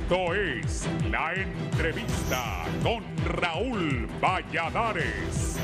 Esto es La Entrevista con Raúl Valladares.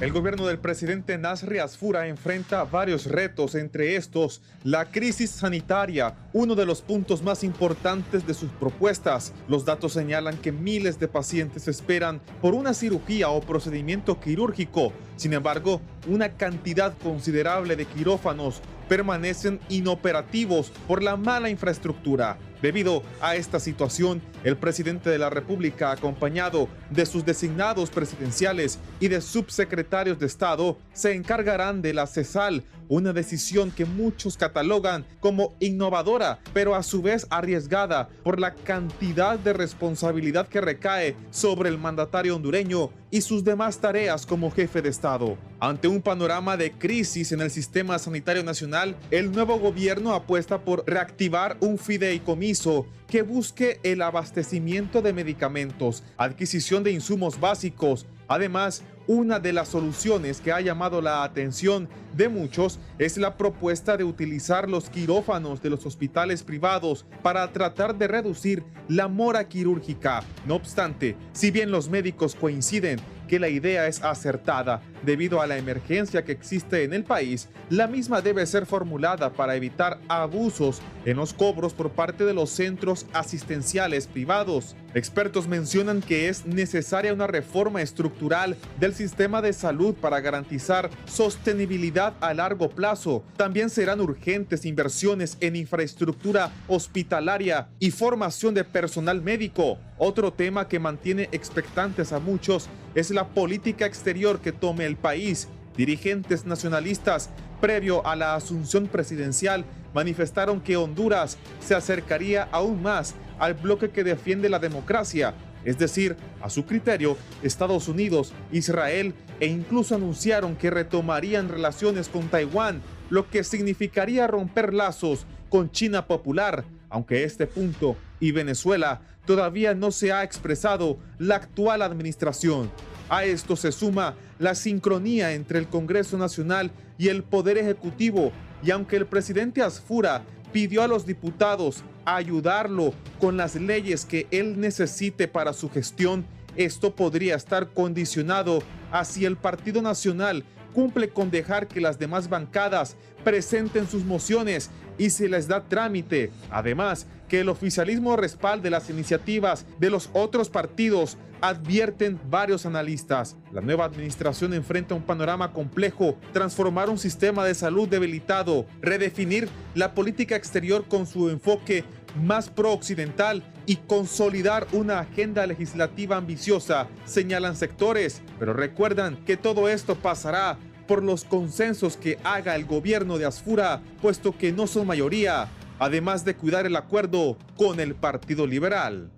El gobierno del presidente Nasri Asfura enfrenta varios retos, entre estos la crisis sanitaria, uno de los puntos más importantes de sus propuestas. Los datos señalan que miles de pacientes esperan por una cirugía o procedimiento quirúrgico. Sin embargo, una cantidad considerable de quirófanos permanecen inoperativos por la mala infraestructura. Debido a esta situación, el presidente de la República, acompañado de sus designados presidenciales y de subsecretarios de Estado, se encargarán de la CESAL, una decisión que muchos catalogan como innovadora, pero a su vez arriesgada por la cantidad de responsabilidad que recae sobre el mandatario hondureño y sus demás tareas como jefe de Estado. Ante un panorama de crisis en el sistema sanitario nacional, el nuevo gobierno apuesta por reactivar un fideicomiso que busque el abastecimiento de medicamentos, adquisición de insumos básicos. Además, una de las soluciones que ha llamado la atención de muchos es la propuesta de utilizar los quirófanos de los hospitales privados para tratar de reducir la mora quirúrgica. No obstante, si bien los médicos coinciden que la idea es acertada debido a la emergencia que existe en el país, la misma debe ser formulada para evitar abusos en los cobros por parte de los centros asistenciales privados. Expertos mencionan que es necesaria una reforma estructural del sistema de salud para garantizar sostenibilidad a largo plazo. También serán urgentes inversiones en infraestructura hospitalaria y formación de personal médico. Otro tema que mantiene expectantes a muchos es la política exterior que tome el país. Dirigentes nacionalistas, previo a la asunción presidencial, manifestaron que Honduras se acercaría aún más al bloque que defiende la democracia, es decir, a su criterio, Estados Unidos, Israel, e incluso anunciaron que retomarían relaciones con Taiwán, lo que significaría romper lazos con China popular, aunque este punto y Venezuela todavía no se ha expresado la actual administración. A esto se suma la sincronía entre el Congreso Nacional y el Poder Ejecutivo, y aunque el presidente Asfura pidió a los diputados ayudarlo con las leyes que él necesite para su gestión, esto podría estar condicionado a si el Partido Nacional cumple con dejar que las demás bancadas presenten sus mociones y se les da trámite. Además, que el oficialismo respalde las iniciativas de los otros partidos, advierten varios analistas. La nueva administración enfrenta un panorama complejo: transformar un sistema de salud debilitado, redefinir la política exterior con su enfoque más pro-occidental y consolidar una agenda legislativa ambiciosa, señalan sectores, pero recuerdan que todo esto pasará por los consensos que haga el gobierno de Asfura, puesto que no son mayoría, además de cuidar el acuerdo con el Partido Liberal.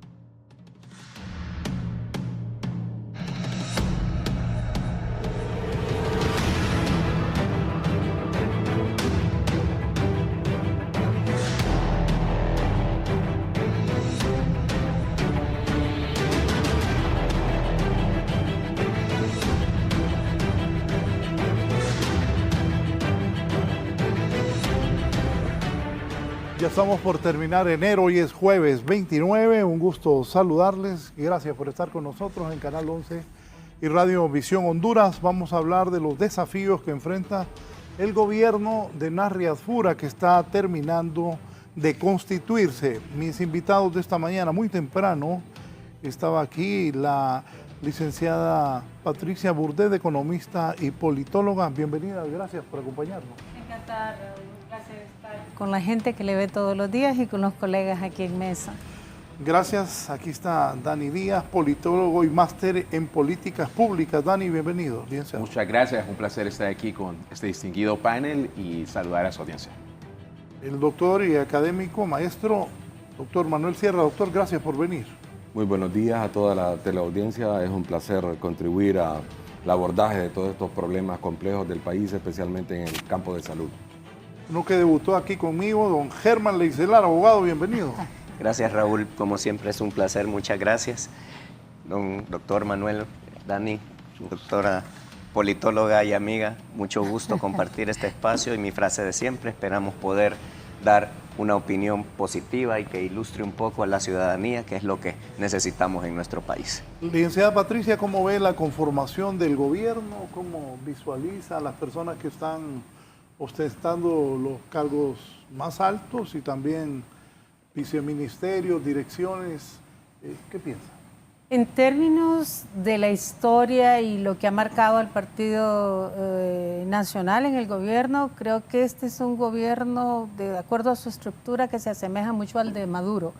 Ya estamos por terminar enero, hoy es jueves 29, un gusto saludarles y gracias por estar con nosotros en Canal 11 y Radio Visión Honduras. Vamos a hablar de los desafíos que enfrenta el gobierno de Nasri Asfura, que está terminando de constituirse. Mis invitados de esta mañana, muy temprano, estaba aquí la licenciada Patricia Burdet, economista y politóloga. Bienvenida, gracias por acompañarnos. Encantada, Raúl. Un placer estar con la gente que le ve todos los días y con los colegas aquí en mesa. Gracias. Aquí está Dani Díaz, politólogo y máster en políticas públicas. Dani, bienvenido. Muchas gracias. Un placer estar aquí con este distinguido panel y saludar a su audiencia. El doctor y académico, maestro, doctor Manuel Sierra. Doctor, gracias por venir. Muy buenos días a toda la teleaudiencia. Es un placer contribuir al abordaje de todos estos problemas complejos del país, especialmente en el campo de salud. Uno que debutó aquí conmigo, don Germán Leicelar, abogado, bienvenido. Gracias, Raúl. Como siempre es un placer, muchas gracias. Doctor Manuel, Dani, doctora politóloga y amiga, mucho gusto compartir este espacio y mi frase de siempre, esperamos poder dar una opinión positiva y que ilustre un poco a la ciudadanía, que es lo que necesitamos en nuestro país. Licenciada Patricia, ¿cómo ve la conformación del gobierno? ¿Cómo visualiza a las personas que están ostentando los cargos más altos y también viceministerios, direcciones? ¿Qué piensa? En términos de la historia y lo que ha marcado el Partido Nacional en el gobierno, creo que este es un gobierno, de acuerdo a su estructura, que se asemeja mucho al de Maduro.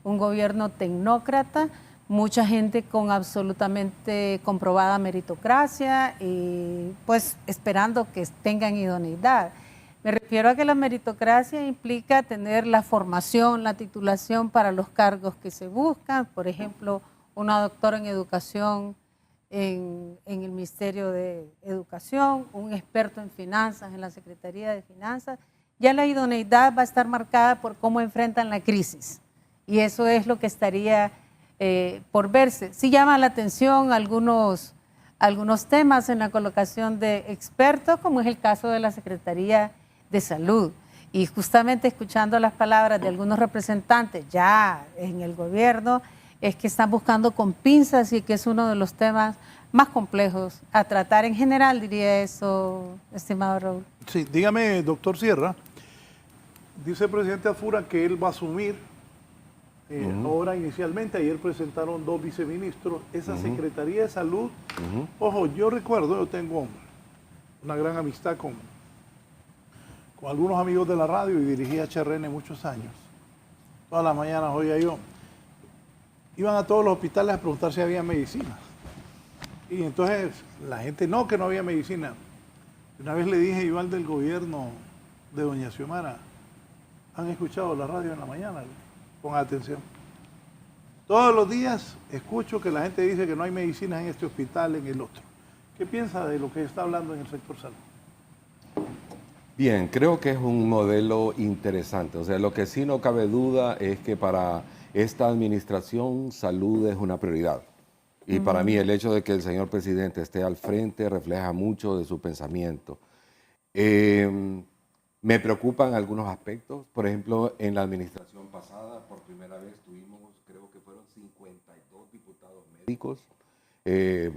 Un gobierno tecnócrata, mucha gente con absolutamente comprobada meritocracia y pues esperando que tengan idoneidad. Me refiero a que la meritocracia implica tener la formación, la titulación para los cargos que se buscan, por ejemplo, una doctora en educación en el Ministerio de Educación, un experto en finanzas en la Secretaría de Finanzas. Ya la idoneidad va a estar marcada por cómo enfrentan la crisis y eso es lo que estaría por verse. Sí llama la atención algunos temas en la colocación de expertos, como es el caso de la Secretaría de Salud. Y justamente escuchando las palabras de algunos representantes ya en el gobierno, es que están buscando con pinzas y que es uno de los temas más complejos a tratar en general, diría eso, estimado Raúl. Sí, dígame, doctor Sierra, dice el presidente Asfura que él va a asumir ahora inicialmente, ayer presentaron 2 viceministros, esa Secretaría de Salud, ojo, yo recuerdo, yo tengo una gran amistad con algunos amigos de la radio y dirigí HRN muchos años. Todas las mañanas oía yo. Iban a todos los hospitales a preguntar si había medicina. Y entonces la gente, no, que no había medicina. Una vez le dije yo al del gobierno de doña Xiomara, ¿han escuchado la radio en la mañana? Pongan atención. Todos los días escucho que la gente dice que no hay medicina en este hospital, en el otro. ¿Qué piensa de lo que está hablando en el sector salud? Bien, creo que es un modelo interesante. O sea, lo que sí no cabe duda es que para esta administración salud es una prioridad. Y para mí el hecho de que el señor presidente esté al frente refleja mucho de su pensamiento. Me preocupan algunos aspectos. Por ejemplo, en la administración pasada, por primera vez tuvimos, creo que fueron 52 diputados médicos,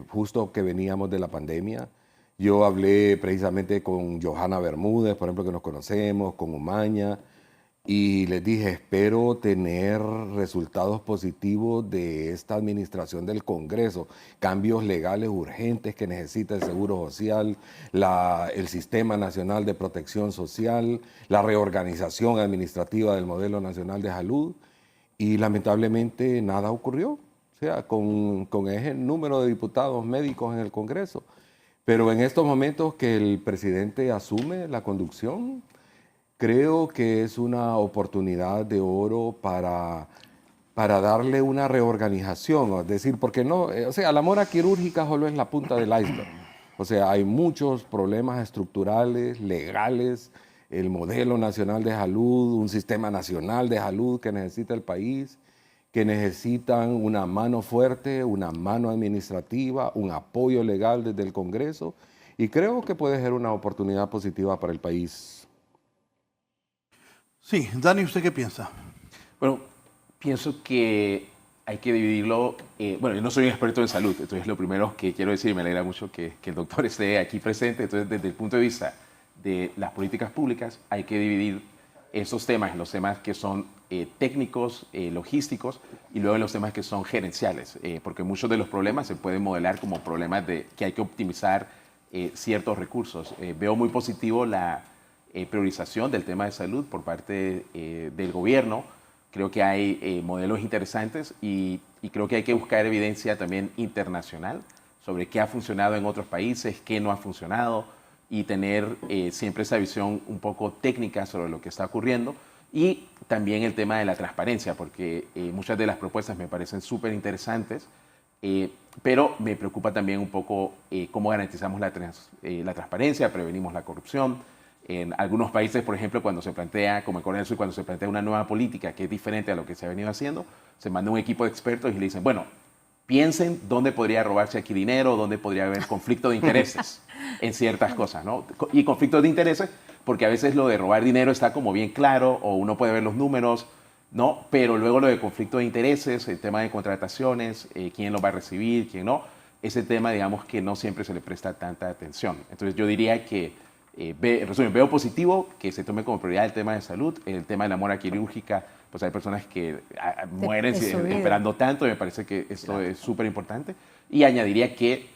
justo que veníamos de la pandemia. Yo hablé precisamente con Johanna Bermúdez, por ejemplo, que nos conocemos, con Umaña, y les dije, espero tener resultados positivos de esta administración del Congreso, cambios legales urgentes que necesita el Seguro Social, el Sistema Nacional de Protección Social, la reorganización administrativa del Modelo Nacional de Salud, y lamentablemente nada ocurrió, o sea, con ese número de diputados médicos en el Congreso. Pero en estos momentos que el presidente asume la conducción, creo que es una oportunidad de oro para darle una reorganización. Es decir, porque no, o sea, la mora quirúrgica solo es la punta del iceberg. O sea, hay muchos problemas estructurales, legales, el modelo nacional de salud, un sistema nacional de salud que necesita el país, que necesitan una mano fuerte, una mano administrativa, un apoyo legal desde el Congreso, y creo que puede ser una oportunidad positiva para el país. Sí, Dani, ¿usted qué piensa? Bueno, pienso que hay que dividirlo. Bueno, yo no soy un experto en salud, entonces lo primero que quiero decir, me alegra mucho que el doctor esté aquí presente. Entonces, desde el punto de vista de las políticas públicas, hay que dividir esos temas en los temas que son técnicos, logísticos, y luego en los temas que son gerenciales, porque muchos de los problemas se pueden modelar como problemas de que hay que optimizar ciertos recursos. Veo muy positivo la priorización del tema de salud por parte del gobierno. Creo que hay modelos interesantes y creo que hay que buscar evidencia también internacional sobre qué ha funcionado en otros países, qué no ha funcionado, y tener siempre esa visión un poco técnica sobre lo que está ocurriendo. Y también el tema de la transparencia, porque muchas de las propuestas me parecen súper interesantes, pero me preocupa también un poco cómo garantizamos la transparencia, prevenimos la corrupción. En algunos países, por ejemplo, cuando se plantea, como en Corea del Sur, cuando se plantea una nueva política que es diferente a lo que se ha venido haciendo, se manda un equipo de expertos y le dicen, bueno, piensen dónde podría robarse aquí dinero, dónde podría haber conflicto de intereses en ciertas cosas, ¿no? Y conflictos de intereses, porque a veces lo de robar dinero está como bien claro, o uno puede ver los números, ¿no? Pero luego lo de conflicto de intereses, el tema de contrataciones, quién lo va a recibir, quién no, ese tema, digamos, que no siempre se le presta tanta atención. Entonces yo diría que, en resumen, veo positivo que se tome como prioridad el tema de salud, el tema de la mora quirúrgica. Pues hay personas que mueren esperando tanto, y me parece que esto es súper importante. Y añadiría que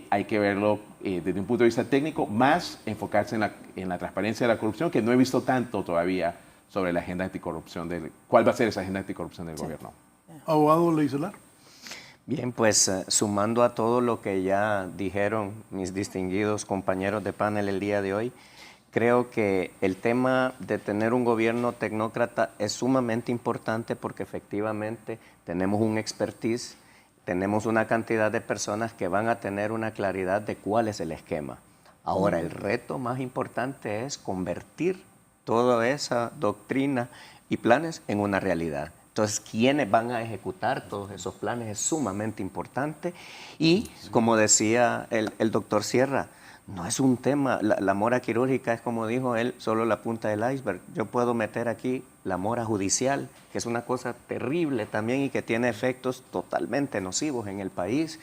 hay que verlo desde un punto de vista técnico, más enfocarse en la transparencia de la corrupción, que no he visto tanto todavía sobre la agenda anticorrupción, cuál va a ser esa agenda anticorrupción del gobierno. Abogado Leiselar. Bien, pues sumando a todo lo que ya dijeron mis distinguidos compañeros de panel el día de hoy, creo que el tema de tener un gobierno tecnócrata es sumamente importante porque efectivamente tenemos un expertise, tenemos una cantidad de personas que van a tener una claridad de cuál es el esquema. Ahora, el reto más importante es convertir toda esa doctrina y planes en una realidad. Entonces, ¿quiénes van a ejecutar todos esos planes? Es sumamente importante. Y, como decía el doctor Sierra, no es un tema, la mora quirúrgica es, como dijo él, solo la punta del iceberg. Yo puedo meter aquí la mora judicial, que es una cosa terrible también y que tiene efectos totalmente nocivos en el país.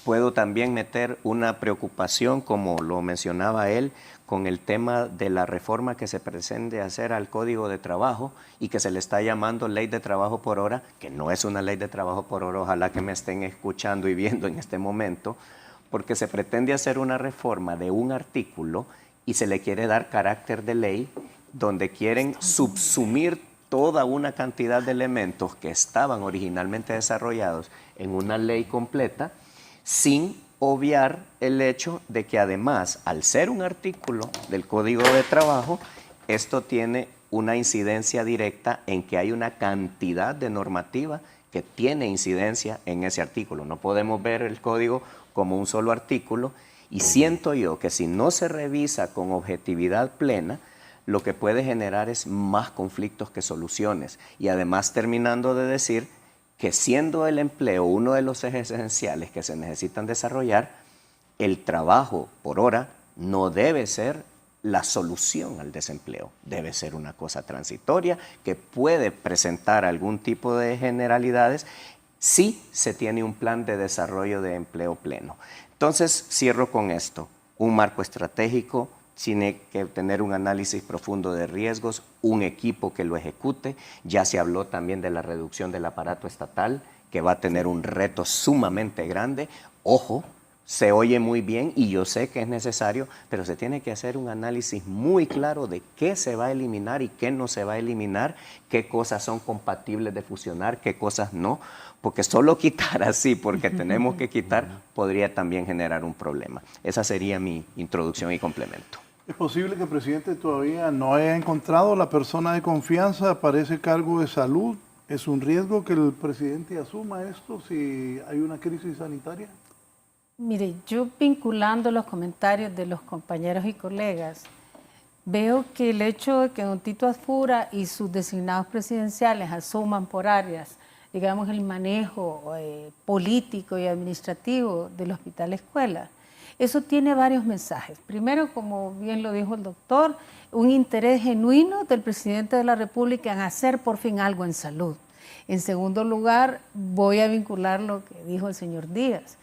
Puedo también meter una preocupación, como lo mencionaba él, con el tema de la reforma que se pretende hacer al Código de Trabajo y que se le está llamando Ley de Trabajo por Hora, que no es una ley de trabajo por hora, ojalá que me estén escuchando y viendo en este momento, porque se pretende hacer una reforma de un artículo y se le quiere dar carácter de ley, donde quieren subsumir toda una cantidad de elementos que estaban originalmente desarrollados en una ley completa, sin obviar el hecho de que además, al ser un artículo del Código de Trabajo, esto tiene una incidencia directa en que hay una cantidad de normativa que tiene incidencia en ese artículo. No podemos ver el código como un solo artículo, y siento yo que si no se revisa con objetividad plena, lo que puede generar es más conflictos que soluciones. Y además, terminando de decir que siendo el empleo uno de los ejes esenciales que se necesitan desarrollar, el trabajo por hora no debe ser la solución al desempleo. Debe ser una cosa transitoria que puede presentar algún tipo de generalidades si se tiene un plan de desarrollo de empleo pleno. Entonces, cierro con esto. Un marco estratégico, tiene que tener un análisis profundo de riesgos, un equipo que lo ejecute. Ya se habló también de la reducción del aparato estatal, que va a tener un reto sumamente grande. Ojo, se oye muy bien y yo sé que es necesario, pero se tiene que hacer un análisis muy claro de qué se va a eliminar y qué no se va a eliminar, qué cosas son compatibles de fusionar, qué cosas no, porque solo quitar así, porque tenemos que quitar, podría también generar un problema. Esa sería mi introducción y complemento. ¿Es posible que el presidente todavía no haya encontrado la persona de confianza para ese cargo de salud? ¿Es un riesgo que el presidente asuma esto si hay una crisis sanitaria? Mire, yo vinculando los comentarios de los compañeros y colegas, veo que el hecho de que don Tito Asfura y sus designados presidenciales asuman por áreas, digamos, el manejo político y administrativo del Hospital Escuela, eso tiene varios mensajes. Primero, como bien lo dijo el doctor, un interés genuino del presidente de la República en hacer por fin algo en salud. En segundo lugar, voy a vincular lo que dijo el señor Díaz.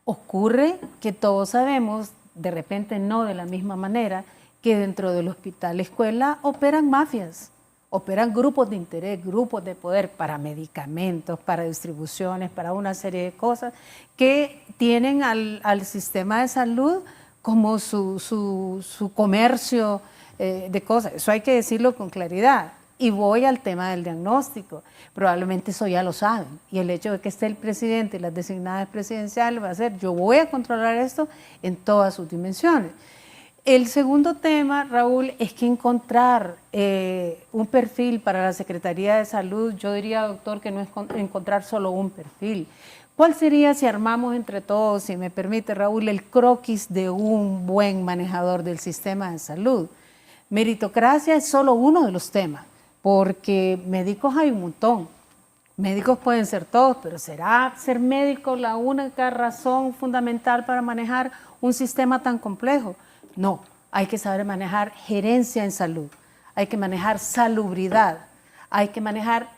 Ocurre que todos sabemos, de repente no de la misma manera, que dentro del hospital escuela operan mafias, operan grupos de interés, grupos de poder para medicamentos, para distribuciones, para una serie de cosas que tienen al sistema de salud como su comercio de cosas. Eso hay que decirlo con claridad. Y voy al tema del diagnóstico. Probablemente eso ya lo saben. Y el hecho de que esté el presidente y las designadas presidenciales va a ser, yo voy a controlar esto en todas sus dimensiones. El segundo tema, Raúl, es que encontrar un perfil para la Secretaría de Salud, yo diría, doctor, que no es encontrar solo un perfil. ¿Cuál sería si armamos entre todos, si me permite, Raúl, el croquis de un buen manejador del sistema de salud? Meritocracia es solo uno de los temas, porque médicos hay un montón. Médicos pueden ser todos, pero ¿será ser médico la única razón fundamental para manejar un sistema tan complejo? No, hay que saber manejar gerencia en salud, hay que manejar salubridad, hay que manejar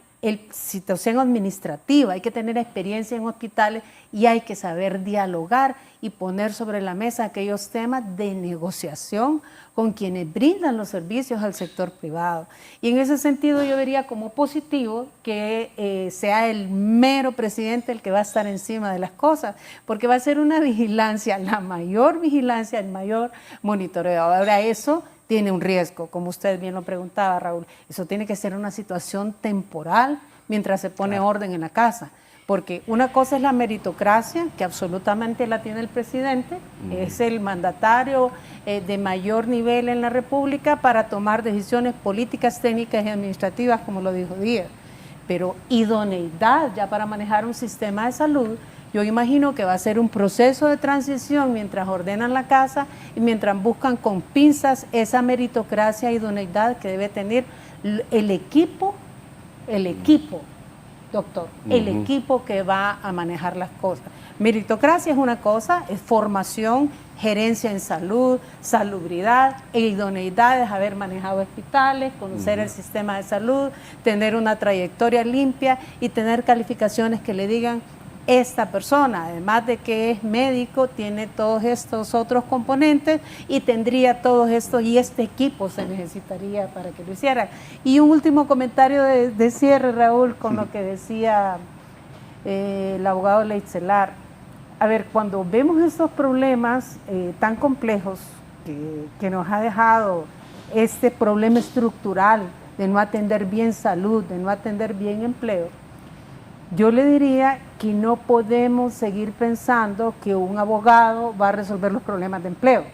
situación administrativa, hay que tener experiencia en hospitales y hay que saber dialogar y poner sobre la mesa aquellos temas de negociación con quienes brindan los servicios al sector privado. Y en ese sentido yo vería como positivo que sea el mero presidente el que va a estar encima de las cosas, porque va a ser una vigilancia, la mayor vigilancia, el mayor monitoreo. Ahora eso tiene un riesgo, como usted bien lo preguntaba, Raúl. Eso tiene que ser una situación temporal mientras se pone orden en la casa. Porque una cosa es la meritocracia, que absolutamente la tiene el presidente, es el mandatario de mayor nivel en la República para tomar decisiones políticas, técnicas y administrativas, como lo dijo Díaz. Pero idoneidad ya para manejar un sistema de salud, yo imagino que va a ser un proceso de transición mientras ordenan la casa y mientras buscan con pinzas esa meritocracia e idoneidad que debe tener el equipo, doctor, el equipo que va a manejar las cosas. Meritocracia es una cosa, es formación, gerencia en salud, salubridad e idoneidad de haber manejado hospitales, conocer el sistema de salud, tener una trayectoria limpia y tener calificaciones que le digan, esta persona, además de que es médico, tiene todos estos otros componentes y tendría todos estos, y este equipo se necesitaría para que lo hicieran. Y un último comentario de cierre, Raúl, con lo que decía el abogado Leitzelar. A ver, cuando vemos estos problemas tan complejos que nos ha dejado este problema estructural de no atender bien salud, de no atender bien empleo, yo le diría que no podemos seguir pensando que un abogado va a resolver los problemas de empleo,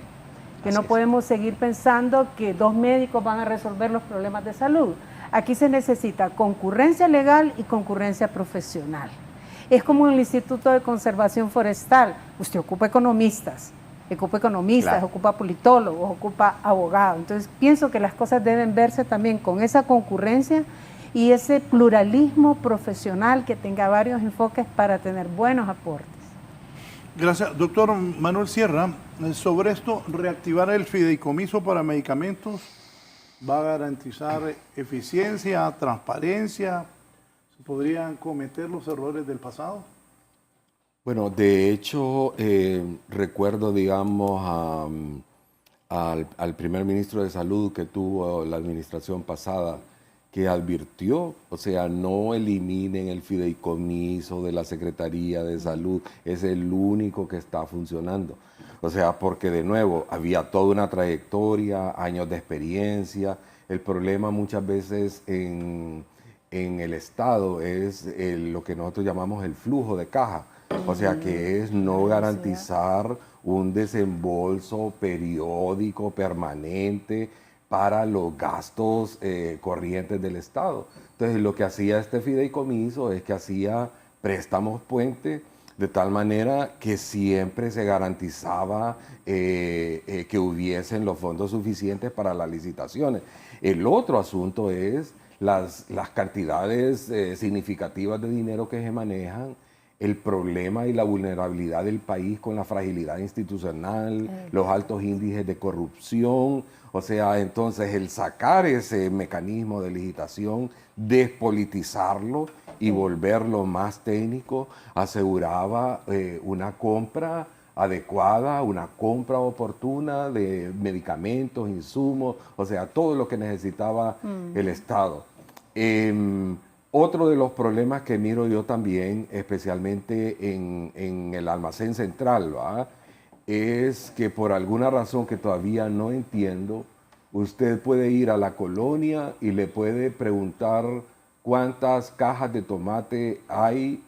que no podemos seguir pensando que 2 médicos van a resolver los problemas de salud. Aquí se necesita concurrencia legal y concurrencia profesional. Es como en el Instituto de Conservación Forestal, usted ocupa economistas, claro, ocupa politólogos, ocupa abogados. Entonces pienso que las cosas deben verse también con esa concurrencia y ese pluralismo profesional que tenga varios enfoques para tener buenos aportes. Gracias. Doctor Manuel Sierra, sobre esto, reactivar el fideicomiso para medicamentos va a garantizar eficiencia, transparencia. ¿Se podrían cometer los errores del pasado? Bueno, de hecho, recuerdo, digamos, al primer ministro de Salud que tuvo la administración pasada, que advirtió, o sea, no eliminen el fideicomiso de la Secretaría de Salud, es el único que está funcionando. O sea, porque de nuevo, había toda una trayectoria, años de experiencia. El problema muchas veces en el Estado es lo que nosotros llamamos el flujo de caja. O sea, que es no garantizar un desembolso periódico, permanente, para los gastos corrientes del Estado. Entonces, lo que hacía este fideicomiso es que hacía préstamos puente de tal manera que siempre se garantizaba que hubiesen los fondos suficientes para las licitaciones. El otro asunto es las cantidades significativas de dinero que se manejan, el problema y la vulnerabilidad del país con la fragilidad institucional, los altos índices de corrupción. O sea, entonces el sacar ese mecanismo de licitación, despolitizarlo y volverlo más técnico, aseguraba una compra adecuada, una compra oportuna de medicamentos, insumos, o sea, todo lo que necesitaba el Estado. Otro de los problemas que miro yo también, especialmente en el almacén central, ¿va?, es que por alguna razón que todavía no entiendo, usted puede ir a la colonia y le puede preguntar cuántas cajas de tomate hay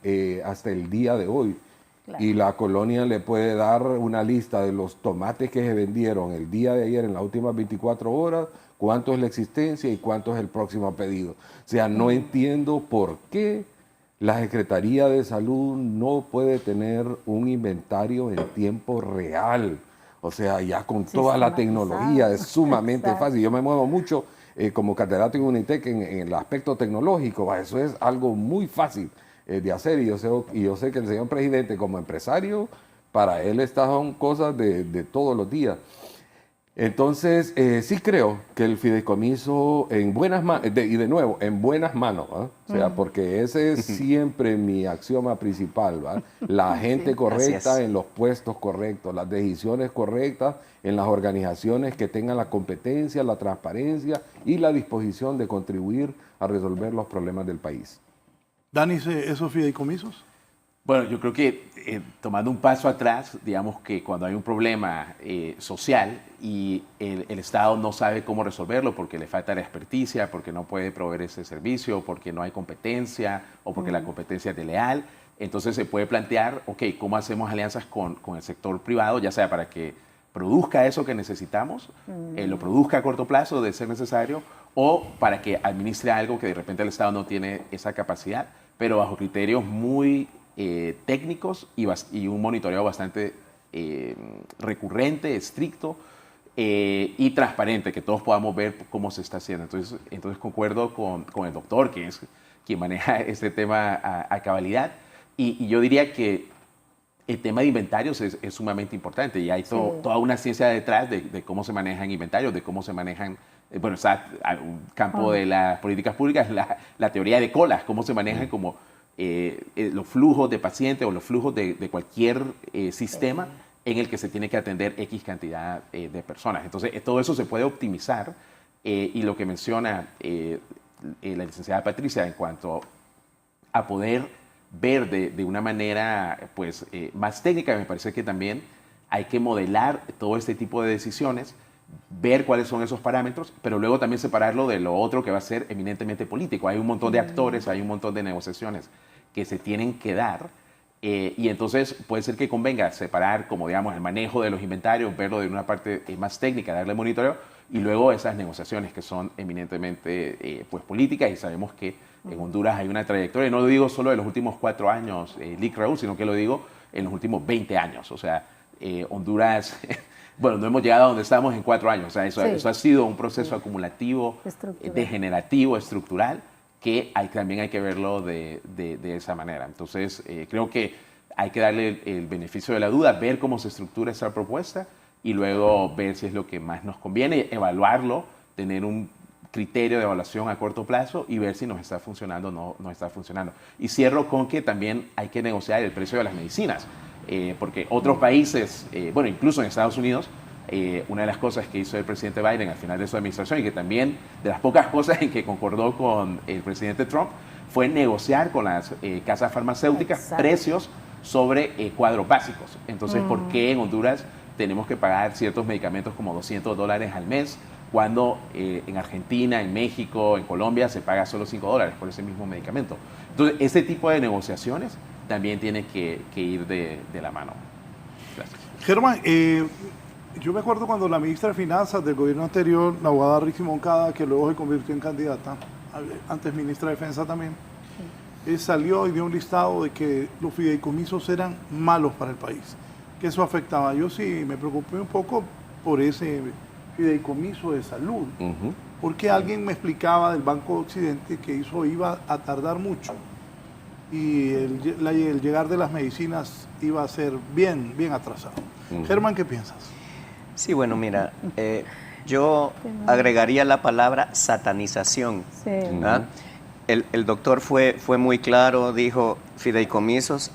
hasta el día de hoy. Claro. Y la colonia le puede dar una lista de los tomates que se vendieron el día de ayer en las últimas 24 horas, cuánto es la existencia y cuánto es el próximo pedido. O sea, no entiendo por qué la Secretaría de Salud no puede tener un inventario en tiempo real. O sea, ya con toda la tecnología es sumamente fácil. Yo me muevo mucho como catedrático en UNITEC en el aspecto tecnológico. Eso es algo muy fácil de hacer. Y yo sé que el señor presidente como empresario, para él estas son cosas de todos los días. Entonces, sí creo que el fideicomiso en buenas manos, y de nuevo, en buenas manos, ¿eh? O sea, porque ese es siempre mi axioma principal, ¿va? La gente correcta en los puestos correctos, las decisiones correctas en las organizaciones que tengan la competencia, la transparencia y la disposición de contribuir a resolver los problemas del país. Dani, ¿esos fideicomisos? Bueno, yo creo que tomando un paso atrás, digamos que cuando hay un problema social y el Estado no sabe cómo resolverlo porque le falta la experticia, porque no puede proveer ese servicio, porque no hay competencia o porque la competencia es desleal, entonces se puede plantear, ok, ¿cómo hacemos alianzas con el sector privado, ya sea para que produzca eso que necesitamos, lo produzca a corto plazo de ser necesario, o para que administre algo que de repente el Estado no tiene esa capacidad, pero bajo criterios muy técnicos y un monitoreo bastante recurrente, estricto y transparente, que todos podamos ver cómo se está haciendo. Entonces concuerdo con el doctor, que es quien maneja este tema a cabalidad, y yo diría que el tema de inventarios es sumamente importante y hay toda una ciencia detrás de cómo se manejan inventarios, de cómo se manejan, bueno, está un campo de las políticas públicas, la teoría de colas, cómo se manejan como los flujos de pacientes o los flujos de cualquier sistema en el que se tiene que atender X cantidad de personas. Entonces, todo eso se puede optimizar y lo que menciona la licenciada Patricia en cuanto a poder ver de una manera pues, más técnica, me parece que también hay que modelar todo este tipo de decisiones, ver cuáles son esos parámetros, pero luego también separarlo de lo otro que va a ser eminentemente político. Hay un montón de actores, hay un montón de negociaciones que se tienen que dar y entonces puede ser que convenga separar, como digamos, el manejo de los inventarios, verlo de una parte más técnica, darle monitoreo y luego esas negociaciones que son eminentemente pues, políticas y sabemos que en Honduras hay una trayectoria, y no lo digo solo de los últimos 4 años, Lic Raúl, sino que lo digo en los últimos 20 años. O sea, Honduras, bueno, no hemos llegado a donde estamos en 4 años. O sea, eso ha sido un proceso acumulativo, degenerativo, estructural, que también hay que verlo de esa manera. Entonces, creo que hay que darle el beneficio de la duda, ver cómo se estructura esa propuesta y luego ver si es lo que más nos conviene, evaluarlo, tener un criterio de evaluación a corto plazo y ver si nos está funcionando o no está funcionando. Y cierro con que también hay que negociar el precio de las medicinas, porque otros países, bueno, incluso en Estados Unidos, una de las cosas que hizo el presidente Biden al final de su administración y que también de las pocas cosas en que concordó con el presidente Trump fue negociar con las casas farmacéuticas precios sobre cuadros básicos. Entonces, ¿por qué en Honduras tenemos que pagar ciertos medicamentos como $200 al mes cuando en Argentina, en México, en Colombia se paga solo $5 por ese mismo medicamento? Entonces, ese tipo de negociaciones también tiene que ir de la mano. Gracias. Germán, yo me acuerdo cuando la ministra de Finanzas del gobierno anterior, la abogada Rixi Moncada, que luego se convirtió en candidata, antes ministra de Defensa también, salió y dio un listado de que los fideicomisos eran malos para el país, que eso afectaba. Yo sí me preocupé un poco por ese fideicomiso de salud, porque alguien me explicaba del Banco de Occidente que eso iba a tardar mucho y el llegar de las medicinas iba a ser bien atrasado. Germán, ¿qué piensas? Sí, bueno, mira, yo agregaría la palabra satanización. Sí. El doctor fue muy claro, dijo fideicomisos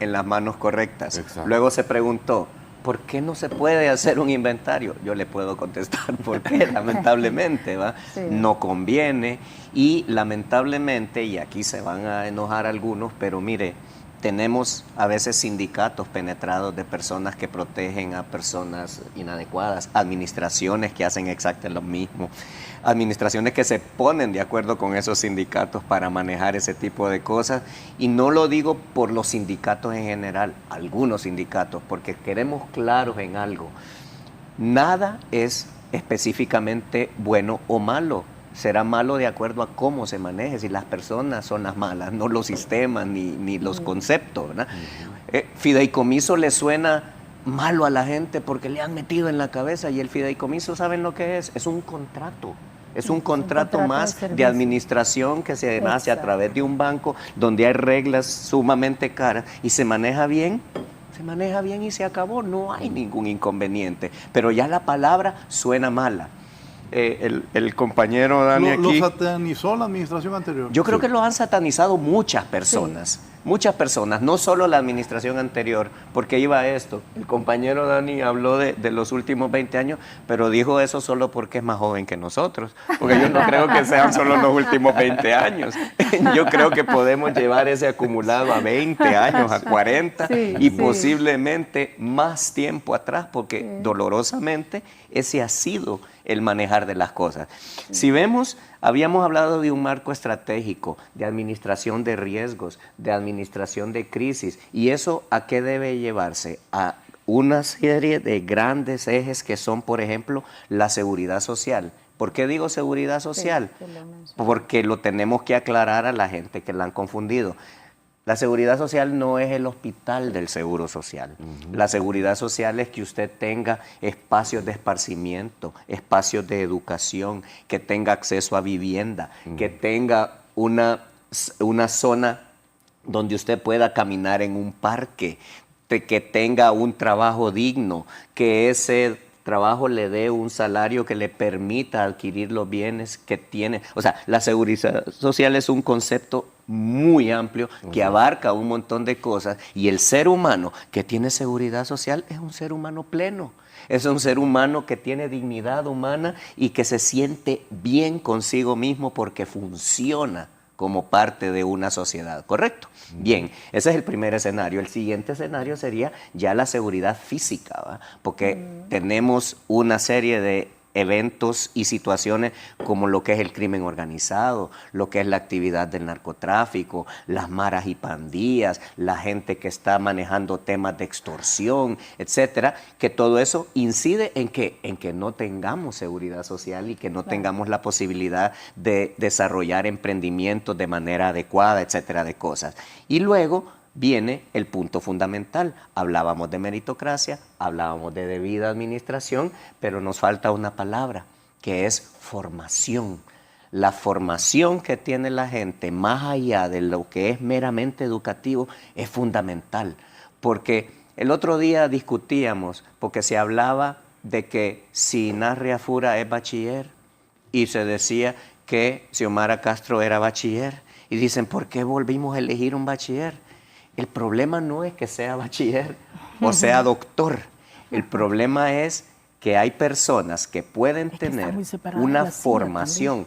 en las manos correctas. Exacto. Luego se preguntó, ¿por qué no se puede hacer un inventario? Yo le puedo contestar por qué, lamentablemente, ¿va? Sí. No conviene y lamentablemente, y aquí se van a enojar algunos, pero mire, tenemos a veces sindicatos penetrados de personas que protegen a personas inadecuadas, administraciones que hacen exactamente lo mismo, administraciones que se ponen de acuerdo con esos sindicatos para manejar ese tipo de cosas. Y no lo digo por los sindicatos en general, algunos sindicatos, porque queremos claros en algo. Nada es específicamente bueno o malo. Será malo de acuerdo a cómo se maneje, si las personas son las malas, no los sistemas ni los conceptos, ¿verdad? Fideicomiso le suena malo a la gente porque le han metido en la cabeza, y el fideicomiso, ¿saben lo que es? Es un contrato. Es un contrato más de administración que se hace a través de un banco donde hay reglas sumamente caras y se maneja bien. Se maneja bien y se acabó, no hay ningún inconveniente. Pero ya la palabra suena mala. El compañero Dani aquí... Lo satanizó la administración anterior. Yo creo que lo han satanizado muchas personas. Muchas personas, no solo la administración anterior, porque iba a esto. El compañero Dani habló de los últimos 20 años, pero dijo eso solo porque es más joven que nosotros, porque yo no creo que sean solo los últimos 20 años. Yo creo que podemos llevar ese acumulado a 20 años, a 40 y posiblemente más tiempo atrás, porque dolorosamente ese ha sido el manejar de las cosas. Si vemos, habíamos hablado de un marco estratégico, de administración de riesgos, de administración de crisis, y eso ¿a qué debe llevarse? A una serie de grandes ejes que son, por ejemplo, la seguridad social. ¿Por qué digo seguridad social? Porque lo tenemos que aclarar a la gente que la han confundido. La seguridad social no es el hospital del seguro social. La seguridad social es que usted tenga espacios de esparcimiento, espacios de educación, que tenga acceso a vivienda, que tenga una zona donde usted pueda caminar en un parque, que tenga un trabajo digno, que ese trabajo le dé un salario que le permita adquirir los bienes que tiene. O sea, la seguridad social es un concepto muy amplio que abarca un montón de cosas, y el ser humano que tiene seguridad social es un ser humano pleno. Es un ser humano que tiene dignidad humana y que se siente bien consigo mismo porque funciona como parte de una sociedad, ¿correcto? Bien, ese es el primer escenario. El siguiente escenario sería ya la seguridad física, ¿va? Porque tenemos una serie de eventos y situaciones como lo que es el crimen organizado, lo que es la actividad del narcotráfico, las maras y pandillas, la gente que está manejando temas de extorsión, etcétera, que todo eso incide en que no tengamos seguridad social y que no tengamos la posibilidad de desarrollar emprendimientos de manera adecuada, etcétera, de cosas. Y luego viene el punto fundamental. Hablábamos de meritocracia, hablábamos de debida administración, pero nos falta una palabra, que es formación. La formación que tiene la gente, más allá de lo que es meramente educativo, es fundamental. Porque el otro día discutíamos, porque se hablaba de que si Nasria Fura es bachiller, y se decía que Xiomara Castro era bachiller, y dicen, ¿por qué volvimos a elegir un bachiller? El problema no es que sea bachiller o sea doctor. El problema es que hay personas que pueden tener una formación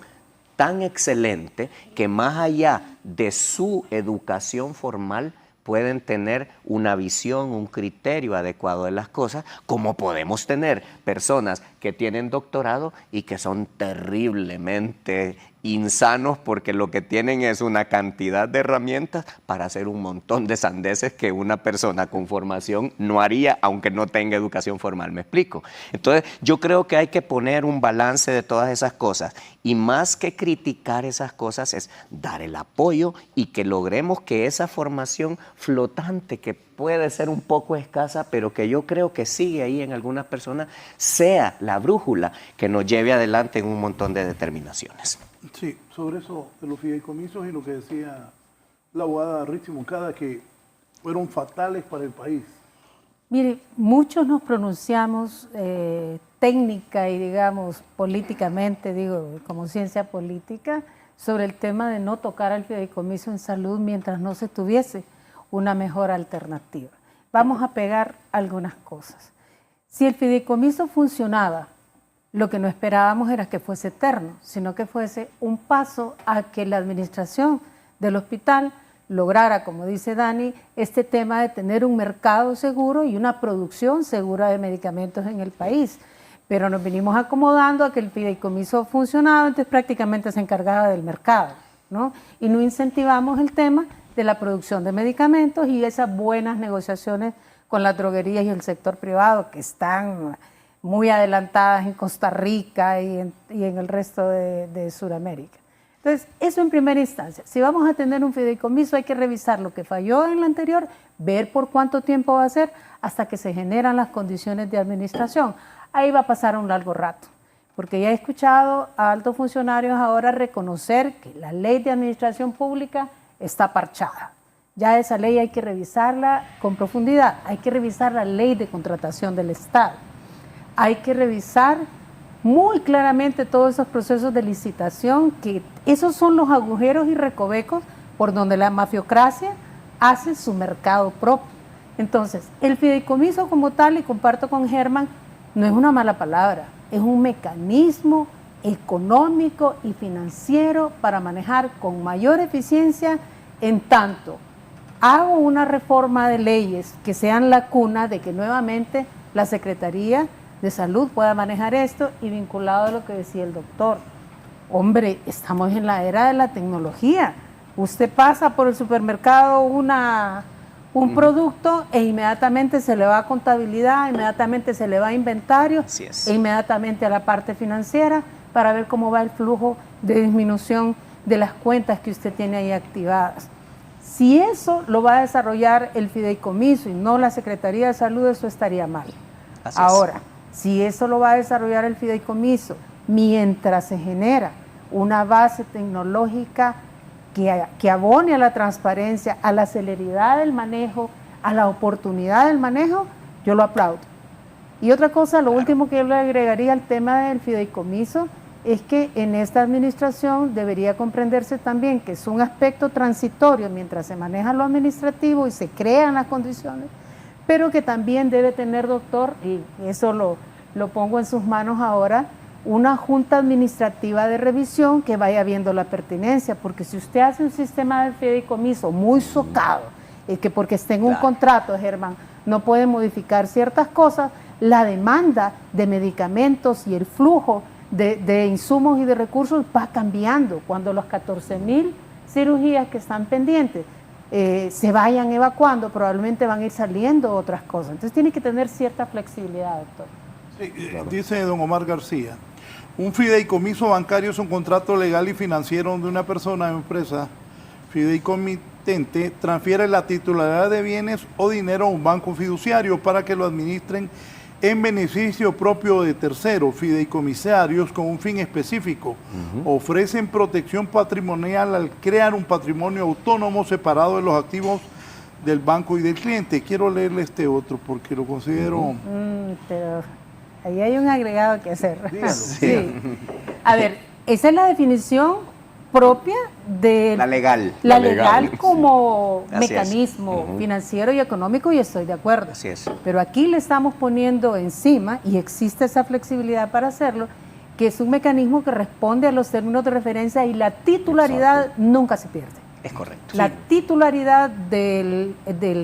tan excelente que más allá de su educación formal pueden tener una visión, un criterio adecuado de las cosas, como podemos tener personas que tienen doctorado y que son terriblemente insanos porque lo que tienen es una cantidad de herramientas para hacer un montón de sandeces que una persona con formación no haría aunque no tenga educación formal. ¿Me explico? Entonces yo creo que hay que poner un balance de todas esas cosas, y más que criticar esas cosas es dar el apoyo y que logremos que esa formación flotante, que puede ser un poco escasa, pero que yo creo que sigue ahí en algunas personas, sea la brújula que nos lleve adelante en un montón de determinaciones. Sí, sobre eso de los fideicomisos y lo que decía la abogada Richie Moncada, que fueron fatales para el país. Mire, muchos nos pronunciamos técnica y digamos políticamente, digo, como ciencia política, sobre el tema de no tocar al fideicomiso en salud mientras no se tuviese una mejor alternativa. Vamos a pegar algunas cosas. Si el fideicomiso funcionaba, lo que no esperábamos era que fuese eterno, sino que fuese un paso a que la administración del hospital lograra, como dice Dani, este tema de tener un mercado seguro y una producción segura de medicamentos en el país. Pero nos vinimos acomodando a que el fideicomiso funcionaba, entonces prácticamente se encargaba del mercado, ¿no? Y no incentivamos el tema de la producción de medicamentos y esas buenas negociaciones con las droguerías y el sector privado que están muy adelantadas en Costa Rica y en el resto de Sudamérica. Entonces, eso en primera instancia. Si vamos a tener un fideicomiso, hay que revisar lo que falló en la anterior, ver por cuánto tiempo va a ser hasta que se generan las condiciones de administración. Ahí va a pasar un largo rato, porque ya he escuchado a altos funcionarios ahora reconocer que la ley de administración pública está parchada. Ya esa ley hay que revisarla con profundidad, hay que revisar la ley de contratación del Estado, hay que revisar muy claramente todos esos procesos de licitación, que esos son los agujeros y recovecos por donde la mafiocracia hace su mercado propio. Entonces, el fideicomiso como tal, y comparto con Germán, no es una mala palabra, es un mecanismo económico y financiero para manejar con mayor eficiencia, en tanto hago una reforma de leyes que sean la cuna de que nuevamente la Secretaría de Salud pueda manejar esto, y vinculado a lo que decía el doctor. Hombre, estamos en la era de la tecnología. Usted pasa por el supermercado un producto e inmediatamente se le va a contabilidad, inmediatamente se le va a inventario, e inmediatamente a la parte financiera para ver cómo va el flujo de disminución de las cuentas que usted tiene ahí activadas. Si eso lo va a desarrollar el fideicomiso y no la Secretaría de Salud, eso estaría mal. Ahora, si eso lo va a desarrollar el fideicomiso mientras se genera una base tecnológica que abone a la transparencia, a la celeridad del manejo, a la oportunidad del manejo, yo lo aplaudo. Y otra cosa, lo último que yo le agregaría al tema del fideicomiso es que en esta administración debería comprenderse también que es un aspecto transitorio mientras se maneja lo administrativo y se crean las condiciones, pero que también debe tener, doctor, y eso lo pongo en sus manos ahora, una junta administrativa de revisión que vaya viendo la pertinencia, porque si usted hace un sistema de fideicomiso muy socado, que porque esté en un contrato, Germán, no puede modificar ciertas cosas, la demanda de medicamentos y el flujo de insumos y de recursos va cambiando cuando los 14,000 cirugías que están pendientes se vayan evacuando, probablemente van a ir saliendo otras cosas. Entonces tiene que tener cierta flexibilidad, doctor. Sí, dice don Omar García, un fideicomiso bancario es un contrato legal y financiero donde una persona o empresa fideicomitente transfiere la titularidad de bienes o dinero a un banco fiduciario para que lo administren en beneficio propio de terceros. Fideicomisarios con un fin específico ofrecen protección patrimonial al crear un patrimonio autónomo separado de los activos del banco y del cliente. Quiero leerle este otro porque lo considero... Pero ahí hay un agregado que hacer. Sí. A ver, esa es la definición propia de la legal. La legal como Así mecanismo financiero y económico, y estoy de acuerdo. Así es. Pero aquí le estamos poniendo encima, y existe esa flexibilidad para hacerlo, que es un mecanismo que responde a los términos de referencia y la titularidad nunca se pierde. Es correcto. La titularidad del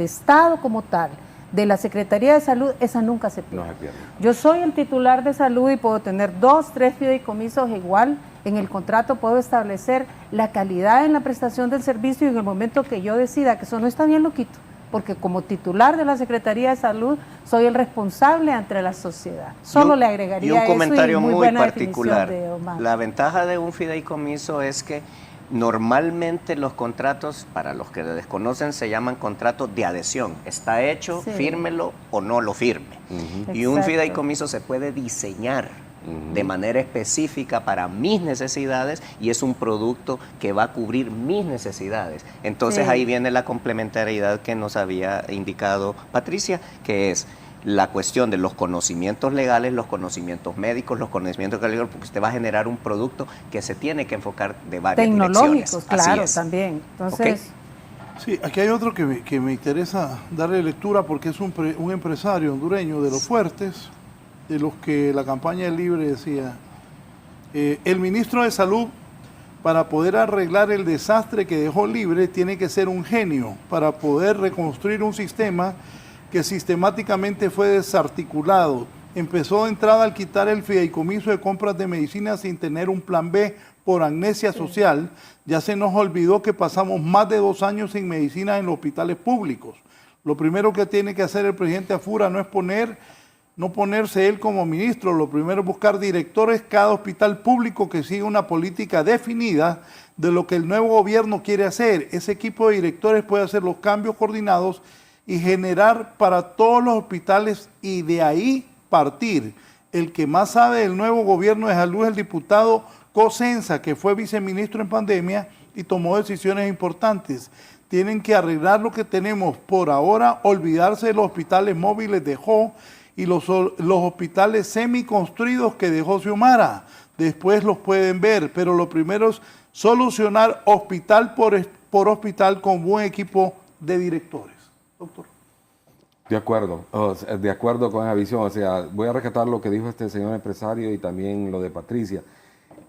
Estado como tal, de la Secretaría de Salud, esa nunca se pierde. No se pierde. Yo soy el titular de salud y puedo tener 2, 3 fideicomisos igual. En el contrato puedo establecer la calidad en la prestación del servicio y en el momento que yo decida que eso no está bien, lo quito. Porque como titular de la Secretaría de Salud soy el responsable ante la sociedad. Solo le agregaría y un comentario eso, y muy muy buena particular. definición de Omar. La ventaja de un fideicomiso es que normalmente los contratos, para los que desconocen, se llaman contratos de adhesión. Está hecho, fírmelo o no lo firme. Y un fideicomiso se puede diseñar de manera específica para mis necesidades y es un producto que va a cubrir mis necesidades. Entonces ahí viene la complementariedad que nos había indicado Patricia, que es la cuestión de los conocimientos legales, los conocimientos médicos, los conocimientos legales, porque usted va a generar un producto que se tiene que enfocar de varias tecnológicos, direcciones. claro, también. Entonces, Sí, aquí hay otro que me interesa darle lectura porque es un empresario hondureño de los fuertes, de los que la campaña del Libre decía, el ministro de Salud, para poder arreglar el desastre que dejó Libre, tiene que ser un genio para poder reconstruir un sistema que sistemáticamente fue desarticulado. Empezó de entrada al quitar el fideicomiso de compras de medicinas sin tener un plan B por amnesia social. Ya se nos olvidó que pasamos más de 2 años sin medicina en los hospitales públicos. Lo primero que tiene que hacer el presidente Afura no ponerse él como ministro. Lo primero es buscar directores cada hospital público que siga una política definida de lo que el nuevo gobierno quiere hacer. Ese equipo de directores puede hacer los cambios coordinados y generar para todos los hospitales y de ahí partir. El que más sabe del nuevo gobierno de salud es el diputado Cosenza, que fue viceministro en pandemia y tomó decisiones importantes. Tienen que arreglar lo que tenemos por ahora, olvidarse de los hospitales móviles de Jo y los hospitales semiconstruidos que dejó Xiomara. Después los pueden ver, pero lo primero es solucionar hospital por hospital con buen equipo de directores. Doctor. De acuerdo con esa visión. O sea, voy a rescatar lo que dijo este señor empresario y también lo de Patricia.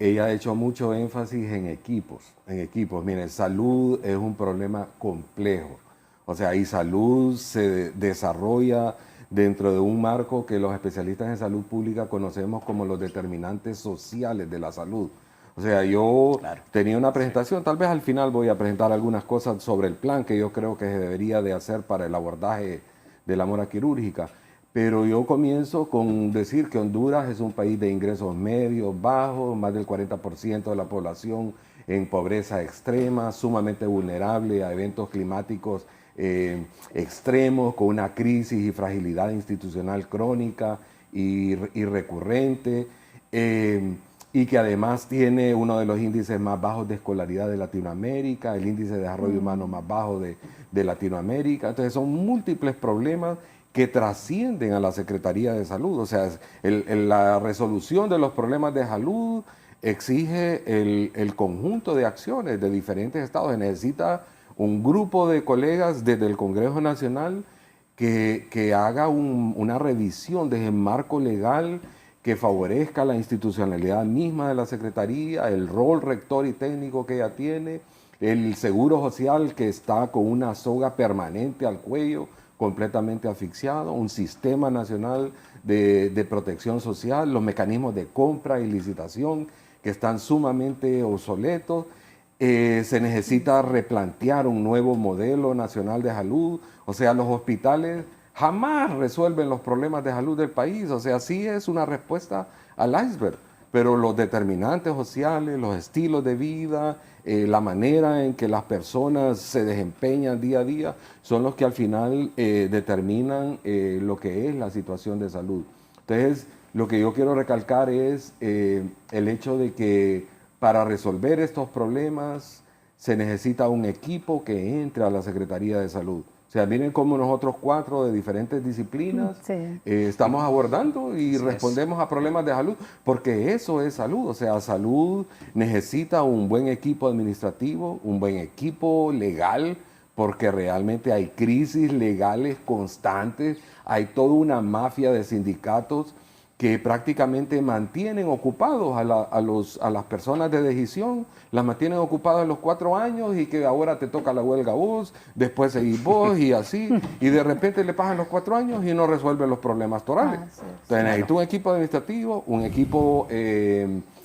Ella ha hecho mucho énfasis en equipos. Miren, salud es un problema complejo. O sea, y salud se desarrolla dentro de un marco que los especialistas en salud pública conocemos como los determinantes sociales de la salud. O sea, yo tenía una presentación, tal vez al final voy a presentar algunas cosas sobre el plan que yo creo que se debería de hacer para el abordaje de la mora quirúrgica. Pero yo comienzo con decir que Honduras es un país de ingresos medios, bajos, más del 40% de la población en pobreza extrema, sumamente vulnerable a eventos climáticos extremos, con una crisis y fragilidad institucional crónica y recurrente, y que además tiene uno de los índices más bajos de escolaridad de Latinoamérica, el índice de desarrollo humano más bajo de Latinoamérica. Entonces son múltiples problemas que trascienden a la Secretaría de Salud. O sea, la resolución de los problemas de salud exige el conjunto de acciones de diferentes estados. Se necesita un grupo de colegas desde el Congreso Nacional que haga una revisión desde el marco legal que favorezca la institucionalidad misma de la Secretaría, el rol rector y técnico que ella tiene, el seguro social que está con una soga permanente al cuello, completamente asfixiado, un sistema nacional de protección social, los mecanismos de compra y licitación que están sumamente obsoletos. Se necesita replantear un nuevo modelo nacional de salud. O sea, los hospitales jamás resuelven los problemas de salud del país. O sea, sí es una respuesta al iceberg, pero los determinantes sociales, los estilos de vida, la manera en que las personas se desempeñan día a día, son los que al final determinan lo que es la situación de salud. Entonces, lo que yo quiero recalcar es el hecho de que para resolver estos problemas se necesita un equipo que entre a la Secretaría de Salud. O sea, miren cómo nosotros 4 de diferentes disciplinas estamos abordando y respondemos a problemas de salud, porque eso es salud. O sea, salud necesita un buen equipo administrativo, un buen equipo legal, porque realmente hay crisis legales constantes, hay toda una mafia de sindicatos que prácticamente mantienen ocupados a las personas de decisión, las mantienen ocupadas en los 4 años y que ahora te toca la huelga vos, después seguís vos y así, y de repente le pasan los 4 años y no resuelven los problemas torales. Entonces necesita un equipo administrativo, un equipo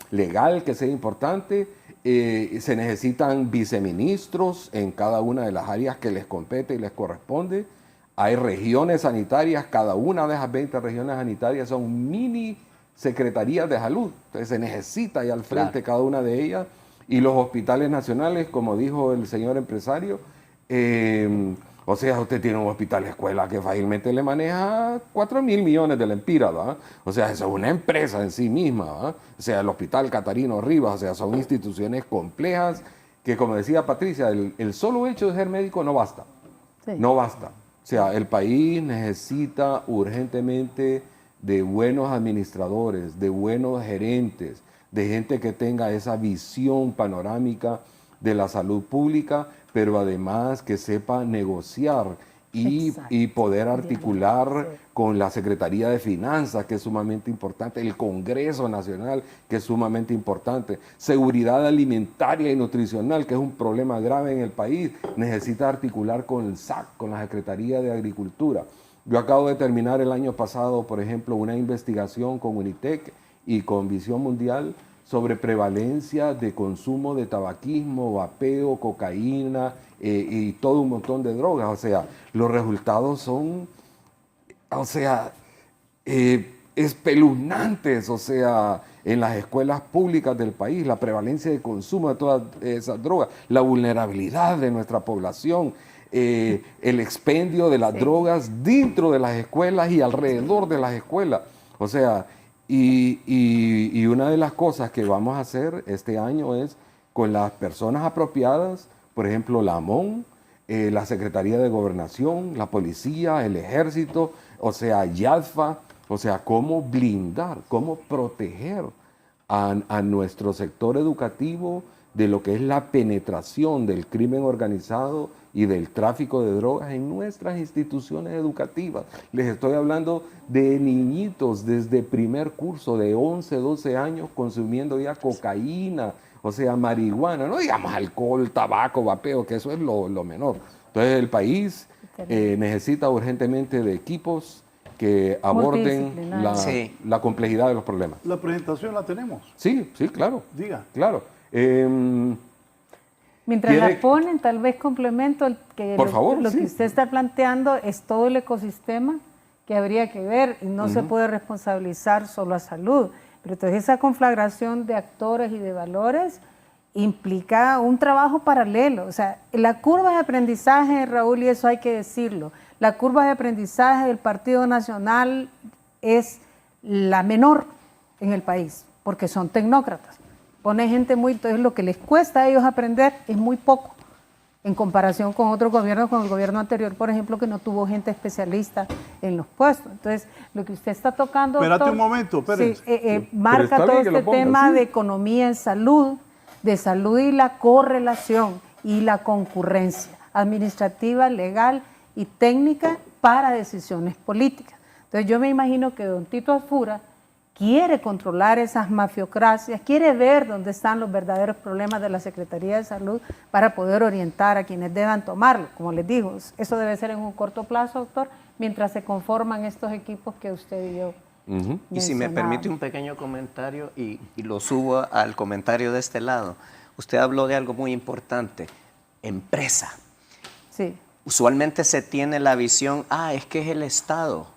legal que sea importante, se necesitan viceministros en cada una de las áreas que les compete y les corresponde. Hay regiones sanitarias, cada una de esas 20 regiones sanitarias son mini secretarías de salud. Entonces se necesita ahí al frente cada una de ellas. Y los hospitales nacionales, como dijo el señor empresario, o sea, usted tiene un hospital escuela que fácilmente le maneja 4.000 millones de lempiras, ¿verdad? O sea, eso es una empresa en sí misma, ¿verdad? O sea, el Hospital Catarino Rivas, o sea, son instituciones complejas que, como decía Patricia, el solo hecho de ser médico no basta. No basta. O sea, el país necesita urgentemente de buenos administradores, de buenos gerentes, de gente que tenga esa visión panorámica de la salud pública, pero además que sepa negociar y poder articular con la Secretaría de Finanzas, que es sumamente importante, el Congreso Nacional, que es sumamente importante, seguridad alimentaria y nutricional, que es un problema grave en el país, necesita articular con el SAC, con la Secretaría de Agricultura. Yo acabo de terminar el año pasado, por ejemplo, una investigación con UNITEC y con Visión Mundial sobre prevalencia de consumo de tabaquismo, vapeo, cocaína y todo un montón de drogas. O sea, los resultados son, espeluznantes. O sea, en las escuelas públicas del país, la prevalencia de consumo de todas esas drogas, la vulnerabilidad de nuestra población, el expendio de las drogas dentro de las escuelas y alrededor de las escuelas. O sea, y una de las cosas que vamos a hacer este año es con las personas apropiadas, por ejemplo, la AMON, la Secretaría de Gobernación, la Policía, el Ejército, o sea, YADFA, o sea, cómo blindar, cómo proteger a nuestro sector educativo de lo que es la penetración del crimen organizado y del tráfico de drogas en nuestras instituciones educativas. Les estoy hablando de niñitos desde primer curso, de 11, 12 años, consumiendo ya cocaína, o sea, marihuana, no digamos alcohol, tabaco, vapeo, que eso es lo menor. Entonces el país necesita urgentemente de equipos que aborden la complejidad de los problemas. La presentación la tenemos. Sí, claro. Diga. Claro. Mientras la ponen, tal vez complemento que por favor, lo que usted está planteando es todo el ecosistema que habría que ver y no se puede responsabilizar solo a salud. Pero entonces esa conflagración de actores y de valores implica un trabajo paralelo. O sea, la curva de aprendizaje, Raúl, y eso hay que decirlo, la curva de aprendizaje del Partido Nacional es la menor en el país, porque son tecnócratas. Pone gente entonces lo que les cuesta a ellos aprender es muy poco en comparación con otros gobiernos, con el gobierno anterior, por ejemplo, que no tuvo gente especialista en los puestos. Entonces, lo que usted está tocando, espérate un momento, espérate. Sí, marca todo este tema de economía en salud, de salud y la correlación y la concurrencia administrativa, legal y técnica para decisiones políticas. Entonces, yo me imagino que don Tito Asfura quiere controlar esas mafiocracias, quiere ver dónde están los verdaderos problemas de la Secretaría de Salud para poder orientar a quienes deban tomarlo. Como les digo, eso debe ser en un corto plazo, doctor, mientras se conforman estos equipos que usted y yo Y si me permite un pequeño comentario y lo subo al comentario de este lado. Usted habló de algo muy importante, empresa. Sí. Usualmente se tiene la visión, es que es el Estado,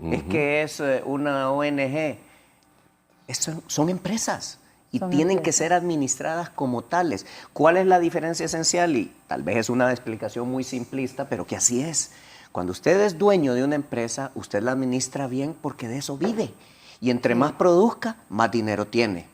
es que es una ONG. Son empresas y tienen que ser administradas como tales. ¿Cuál es la diferencia esencial? Y tal vez es una explicación muy simplista, pero que así es. Cuando usted es dueño de una empresa, usted la administra bien porque de eso vive. Y entre más produzca, más dinero tiene.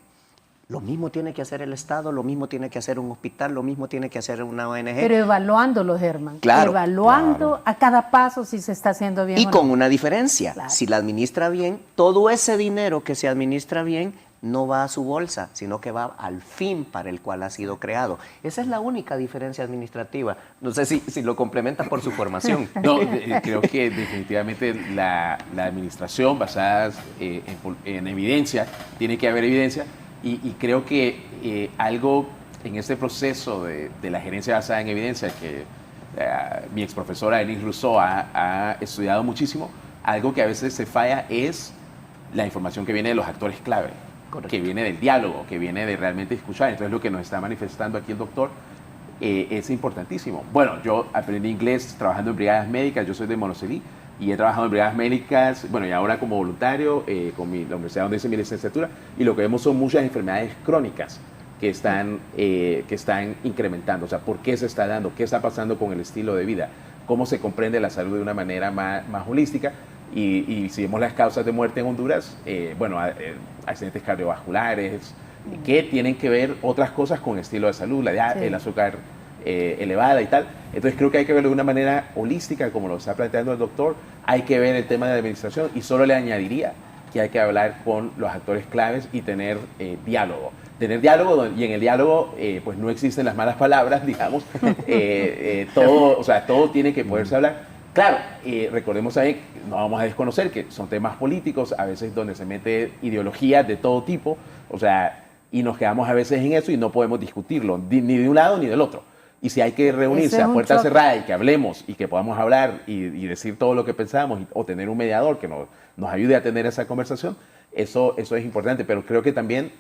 Lo mismo tiene que hacer el Estado, lo mismo tiene que hacer un hospital, lo mismo tiene que hacer una ONG. Pero evaluándolo, Germán. Claro. Evaluando a cada paso si se está haciendo bien. Y con una diferencia. Claro. Si la administra bien, todo ese dinero que se administra bien no va a su bolsa, sino que va al fin para el cual ha sido creado. Esa es la única diferencia administrativa. No sé si lo complementa por su formación. No, creo que definitivamente la administración basada en evidencia, tiene que haber evidencia, y creo que algo en este proceso de la gerencia basada en evidencia que mi ex profesora Denise Rousseau ha estudiado muchísimo, algo que a veces se falla es la información que viene de los actores clave. Correcto. Que viene del diálogo, que viene de realmente escuchar. Entonces lo que nos está manifestando aquí el doctor es importantísimo. Bueno, yo aprendí inglés trabajando en brigadas médicas, yo soy de Monocelí y he trabajado en brigadas médicas, bueno, y ahora como voluntario con la universidad donde hice mi licenciatura, y lo que vemos son muchas enfermedades crónicas que están incrementando. O sea, ¿por qué se está dando? ¿Qué está pasando con el estilo de vida? ¿Cómo se comprende la salud de una manera más holística? Y si vemos las causas de muerte en Honduras, accidentes cardiovasculares, que tienen que ver otras cosas con el estilo de salud, el azúcar elevada y tal. Entonces creo que hay que verlo de una manera holística, como lo está planteando el doctor. Hay que ver el tema de la administración y solo le añadiría que hay que hablar con los actores claves y tener diálogo. tener diálogo y en el diálogo pues no existen las malas palabras, digamos, todo, o sea, todo tiene que poderse hablar. Claro, recordemos también, no vamos a desconocer que son temas políticos, a veces donde se mete ideologías de todo tipo, o sea, y nos quedamos a veces en eso y no podemos discutirlo, ni de un lado ni del otro. Y si hay que reunirse a puerta cerrada y que hablemos y que podamos hablar y decir todo lo que pensamos o tener un mediador que nos ayude a tener esa conversación, eso es importante, pero creo que también,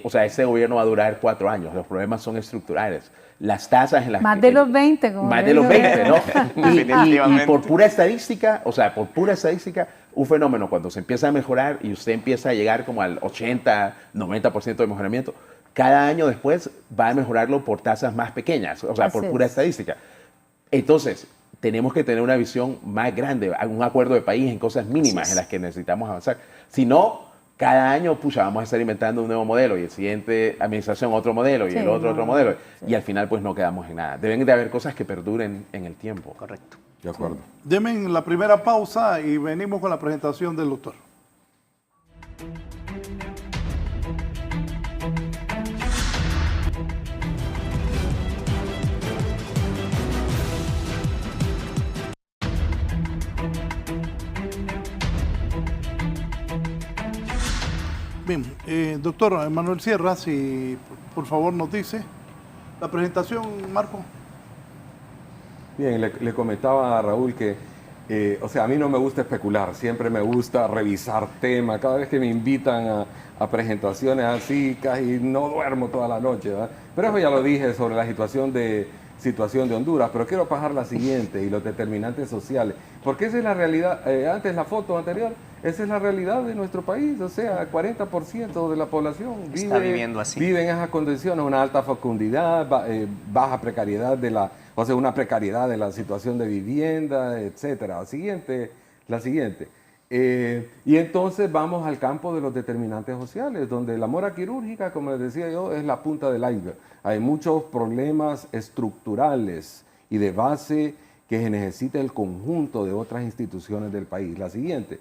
o sea, ese gobierno va a durar 4 años, los problemas son estructurales. Las tasas en las Más de los 20, como más de los 20, ¿no? Definitivamente. Y por pura estadística, o sea, por pura estadística, un fenómeno cuando se empieza a mejorar y usted empieza a llegar como al 80, 90% de mejoramiento, cada año después va a mejorarlo por tasas más pequeñas, o sea, por pura estadística. Entonces, tenemos que tener una visión más grande, un acuerdo de país en cosas mínimas en las que necesitamos avanzar. Si no, cada año, pucha, vamos a estar inventando un nuevo modelo y el siguiente administración otro modelo y el otro modelo. Y al final, pues no quedamos en nada. Deben de haber cosas que perduren en el tiempo. Correcto. De acuerdo. Denme la primera pausa y venimos con la presentación del doctor. Bien, doctor Manuel Sierra, si por favor nos dice la presentación, Marco. Bien, le comentaba a Raúl que, o sea, a mí no me gusta especular, siempre me gusta revisar temas. Cada vez que me invitan a presentaciones así, casi no duermo toda la noche, ¿verdad? Pero eso ya lo dije sobre la situación de Honduras, pero quiero pasar la siguiente y los determinantes sociales, porque esa es la realidad, antes la foto anterior, esa es la realidad de nuestro país, o sea, 40% de la población está viviendo así. Vive en esas condiciones, una alta fecundidad, baja precariedad o sea, una precariedad de la situación de vivienda, etcétera. La siguiente. Y entonces vamos al campo de los determinantes sociales, donde la mora quirúrgica, como les decía yo, es la punta del iceberg. Hay muchos problemas estructurales y de base que se necesita el conjunto de otras instituciones del país. La siguiente.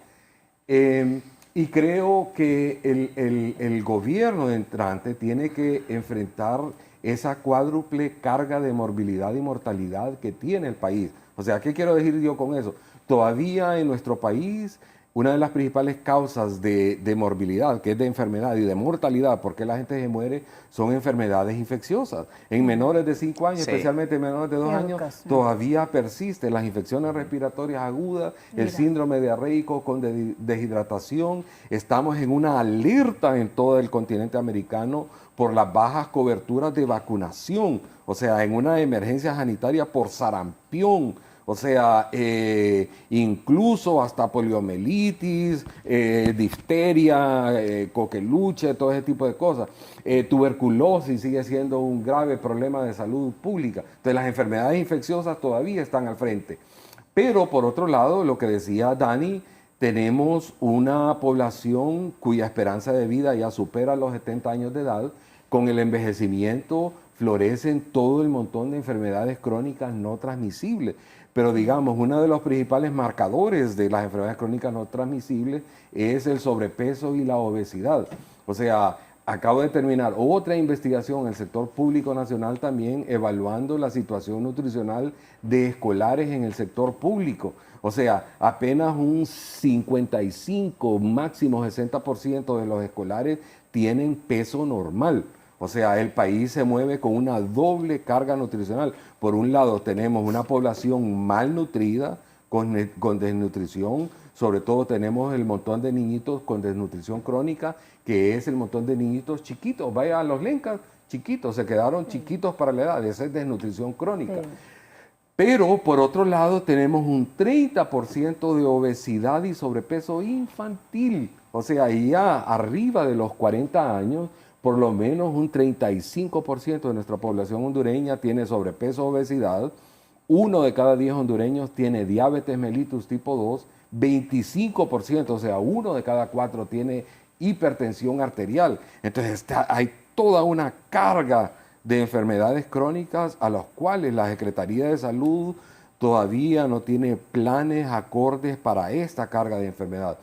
Y creo que el gobierno entrante tiene que enfrentar esa cuádruple carga de morbilidad y mortalidad que tiene el país. O sea, ¿qué quiero decir yo con eso? Todavía en nuestro país, una de las principales causas de morbilidad, que es de enfermedad y de mortalidad, porque la gente se muere, son enfermedades infecciosas. En menores de 5 años, especialmente en menores de 2 años, todavía persisten las infecciones respiratorias agudas, el síndrome diarreico con deshidratación. Estamos en una alerta en todo el continente americano por las bajas coberturas de vacunación, o sea, en una emergencia sanitaria por sarampión. O sea, incluso hasta poliomielitis, difteria, coqueluche, todo ese tipo de cosas. Tuberculosis sigue siendo un grave problema de salud pública. Entonces las enfermedades infecciosas todavía están al frente. Pero por otro lado, lo que decía Dani, tenemos una población cuya esperanza de vida ya supera los 70 años de edad. Con el envejecimiento florecen todo el montón de enfermedades crónicas no transmisibles. Pero digamos, uno de los principales marcadores de las enfermedades crónicas no transmisibles es el sobrepeso y la obesidad. O sea, acabo de terminar otra investigación en el sector público nacional también evaluando la situación nutricional de escolares en el sector público. O sea, apenas un 55, máximo 60% de los escolares tienen peso normal. O sea, el país se mueve con una doble carga nutricional. Por un lado, tenemos una población malnutrida, con desnutrición. Sobre todo tenemos el montón de niñitos con desnutrición crónica, que es el montón de niñitos chiquitos. Vaya a los Lencas, chiquitos, se quedaron chiquitos para la edad. Esa es desnutrición crónica. Sí. Pero, por otro lado, tenemos un 30% de obesidad y sobrepeso infantil. O sea, ya arriba de los 40 años, por lo menos un 35% de nuestra población hondureña tiene sobrepeso o obesidad. 1 de cada 10 hondureños tiene diabetes mellitus tipo 2. 25%, o sea, 1 de cada 4 tiene hipertensión arterial. Entonces hay toda una carga de enfermedades crónicas a las cuales la Secretaría de Salud todavía no tiene planes acordes para esta carga de enfermedad.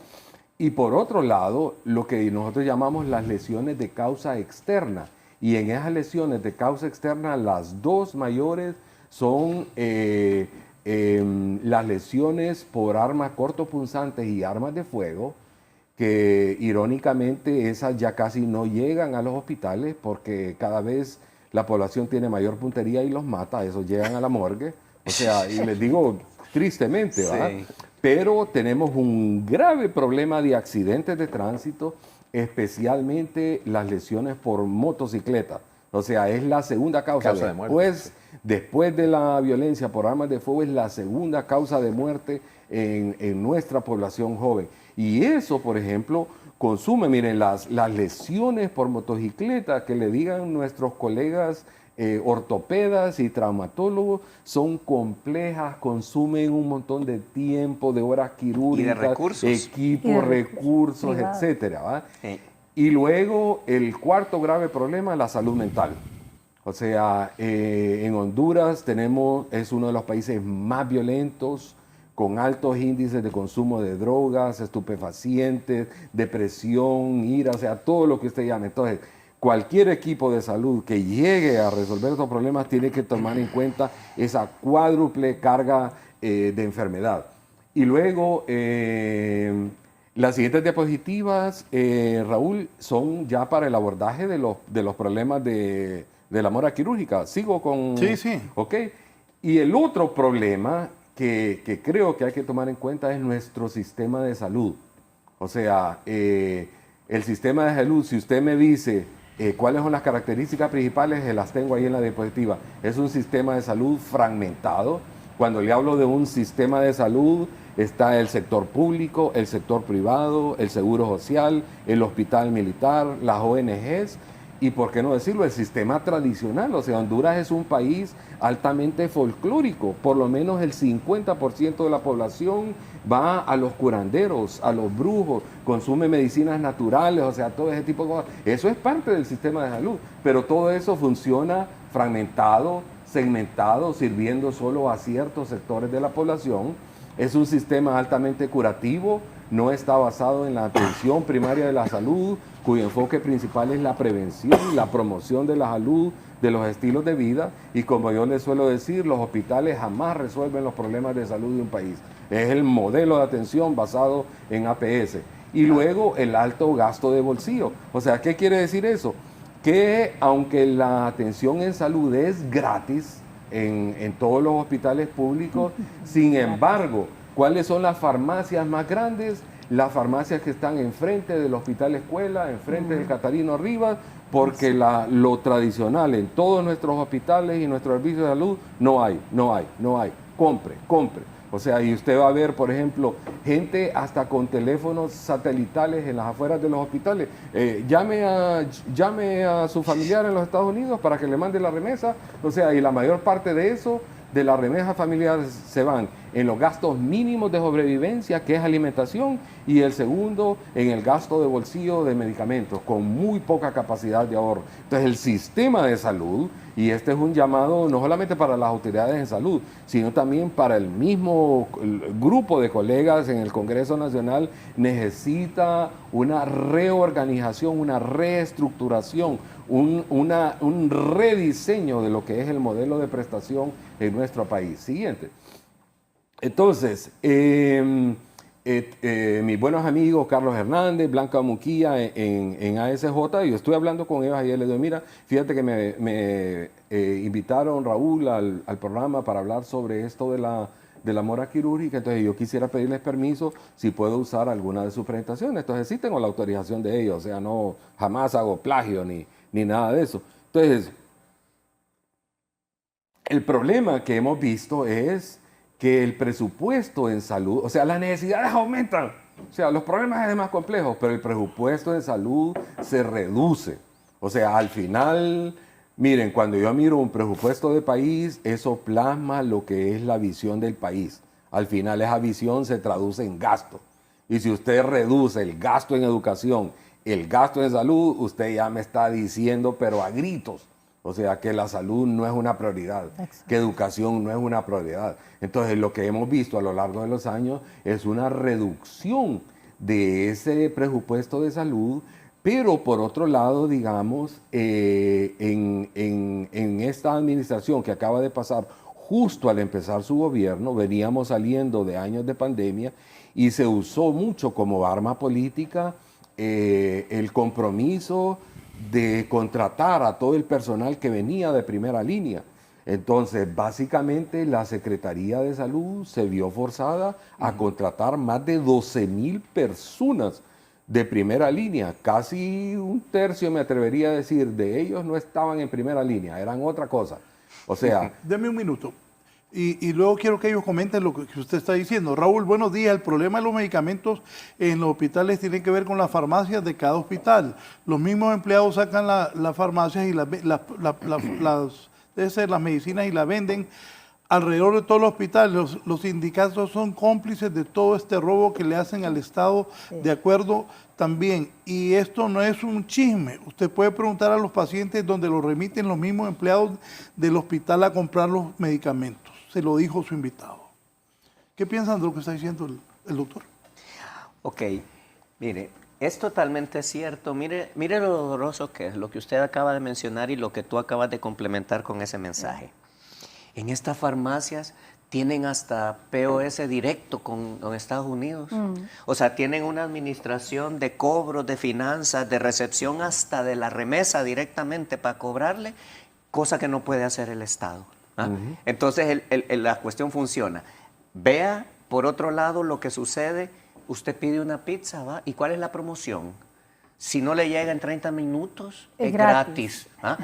Y por otro lado, lo que nosotros llamamos las lesiones de causa externa. Y en esas lesiones de causa externa, las dos mayores son las lesiones por armas cortopunzantes y armas de fuego, que irónicamente esas ya casi no llegan a los hospitales porque cada vez la población tiene mayor puntería y los mata, esos llegan a la morgue. O sea, y les digo tristemente, ¿verdad? Sí. Pero tenemos un grave problema de accidentes de tránsito, especialmente las lesiones por motocicleta. O sea, es la segunda causa de muerte. Después de la violencia por armas de fuego, es la segunda causa de muerte en nuestra población joven. Y eso, por ejemplo, consume, miren, las lesiones por motocicleta, que le digan nuestros colegas ortopedas y traumatólogos, son complejas, consumen un montón de tiempo, de horas quirúrgicas, recursos. equipos, recursos, privados. etcétera, ¿va? Sí. Y luego el cuarto grave problema, la salud mental. O sea, en Honduras es uno de los países más violentos, con altos índices de consumo de drogas, estupefacientes, depresión, ira, o sea, todo lo que usted llame. Entonces, cualquier equipo de salud que llegue a resolver estos problemas tiene que tomar en cuenta esa cuádruple carga de enfermedad. Y luego, las siguientes diapositivas, Raúl, son ya para el abordaje de los problemas de la mora quirúrgica. ¿Sigo con...? Sí, sí. Ok. Y el otro problema que creo que hay que tomar en cuenta es nuestro sistema de salud. O sea, el sistema de salud, si usted me dice cuáles son las características principales, las tengo ahí en la diapositiva. Es un sistema de salud fragmentado. Cuando le hablo de un sistema de salud, está el sector público, el sector privado, el seguro social, el hospital militar, las ONGs y, por qué no decirlo, el sistema tradicional. O sea, Honduras es un país altamente folclórico. Por lo menos el 50% de la población va a los curanderos, a los brujos, consume medicinas naturales, o sea, todo ese tipo de cosas. Eso es parte del sistema de salud, pero todo eso funciona fragmentado, segmentado, sirviendo solo a ciertos sectores de la población. Es un sistema altamente curativo, no está basado en la atención primaria de la salud, cuyo enfoque principal es la prevención y la promoción de la salud, de los estilos de vida, y como yo les suelo decir, los hospitales jamás resuelven los problemas de salud de un país. Es el modelo de atención basado en APS. Y luego el alto gasto de bolsillo. O sea, ¿qué quiere decir eso? Que aunque la atención en salud es gratis en todos los hospitales públicos, sin embargo, ¿cuáles son las farmacias más grandes? Las farmacias que están enfrente del Hospital Escuela, enfrente del Catarino Rivas, porque lo tradicional en todos nuestros hospitales y nuestros servicios de salud no hay. Compre. O sea, y usted va a ver, por ejemplo, gente hasta con teléfonos satelitales en las afueras de los hospitales. Llame a su familiar en los Estados Unidos para que le mande la remesa. O sea, y la mayor parte de eso, de la remesa familiar, se van en los gastos mínimos de sobrevivencia, que es alimentación, y el segundo en el gasto de bolsillo de medicamentos, con muy poca capacidad de ahorro. Entonces, el sistema de salud, y este es un llamado no solamente para las autoridades en salud, sino también para el mismo grupo de colegas en el Congreso Nacional, necesita una reorganización, una reestructuración, un rediseño de lo que es el modelo de prestación en nuestro país. Siguiente. Entonces, mis buenos amigos Carlos Hernández, Blanca Muquía en ASJ, yo estoy hablando con ellos ayer, les digo, mira, fíjate que me invitaron, Raúl, al programa para hablar sobre esto de la mora quirúrgica, entonces yo quisiera pedirles permiso si puedo usar alguna de sus presentaciones. Entonces sí tengo la autorización de ellos, o sea, no, jamás hago plagio ni nada de eso. Entonces, el problema que hemos visto es que el presupuesto en salud, o sea, las necesidades aumentan, o sea, los problemas es más complejos, pero el presupuesto en salud se reduce. O sea, al final, miren, cuando yo miro un presupuesto de país, eso plasma lo que es la visión del país. Al final esa visión se traduce en gasto. Y si usted reduce el gasto en educación, el gasto en salud, usted ya me está diciendo, pero a gritos, o sea, que la salud no es una prioridad, que educación no es una prioridad. Entonces, lo que hemos visto a lo largo de los años es una reducción de ese presupuesto de salud, pero por otro lado, digamos, en esta administración que acaba de pasar, justo al empezar su gobierno, veníamos saliendo de años de pandemia y se usó mucho como arma política el compromiso de contratar a todo el personal que venía de primera línea. Entonces, básicamente, la Secretaría de Salud se vio forzada a contratar más de 12,000 personas de primera línea. Casi un tercio, me atrevería a decir, de ellos no estaban en primera línea, eran otra cosa. O sea... Deme un minuto. Y luego quiero que ellos comenten lo que usted está diciendo. Raúl, buenos días. El problema de los medicamentos en los hospitales tiene que ver con las farmacias de cada hospital. Los mismos empleados sacan las farmacias y las medicinas y las venden alrededor de todos los hospitales. Los sindicatos son cómplices de todo este robo que le hacen al Estado, de acuerdo también. Y esto no es un chisme. Usted puede preguntar a los pacientes donde los remiten los mismos empleados del hospital a comprar los medicamentos. Se lo dijo su invitado. ¿Qué piensan de lo que está diciendo el doctor? Ok, mire, es totalmente cierto. Mire lo doloroso que es lo que usted acaba de mencionar y lo que tú acabas de complementar con ese mensaje. En estas farmacias tienen hasta POS directo con Estados Unidos. O sea, tienen una administración de cobros, de finanzas, de recepción hasta de la remesa directamente para cobrarle, cosa que no puede hacer el Estado. ¿Ah? Entonces la cuestión funciona. Vea por otro lado lo que sucede. Usted pide una pizza, ¿va? ¿Y cuál es la promoción? Si no le llega en 30 minutos, es gratis. ¿Ah?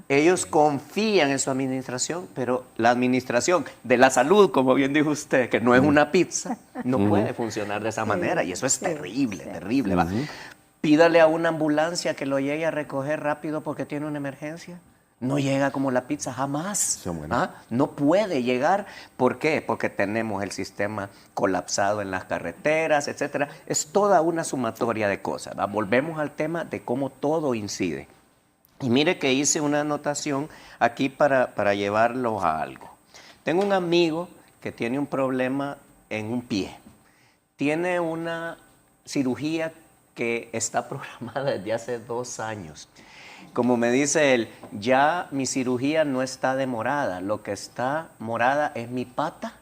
Ellos confían en su administración, pero la administración de la salud, como bien dijo usted, que no es una pizza, no puede funcionar de esa manera. Y eso es terrible, terrible. ¿Va? Pídale a una ambulancia que lo llegue a recoger rápido porque tiene una emergencia. No llega como la pizza, jamás. ¿Ah? No puede llegar. ¿Por qué? Porque tenemos el sistema colapsado en las carreteras, etcétera. Es toda una sumatoria de cosas. ¿Va? Volvemos al tema de cómo todo incide. Y mire que hice una anotación aquí para llevarlos a algo. Tengo un amigo que tiene un problema en un pie. Tiene una cirugía que está programada desde hace 2 años. Como me dice él, ya mi cirugía no está demorada, lo que está morada es mi pata,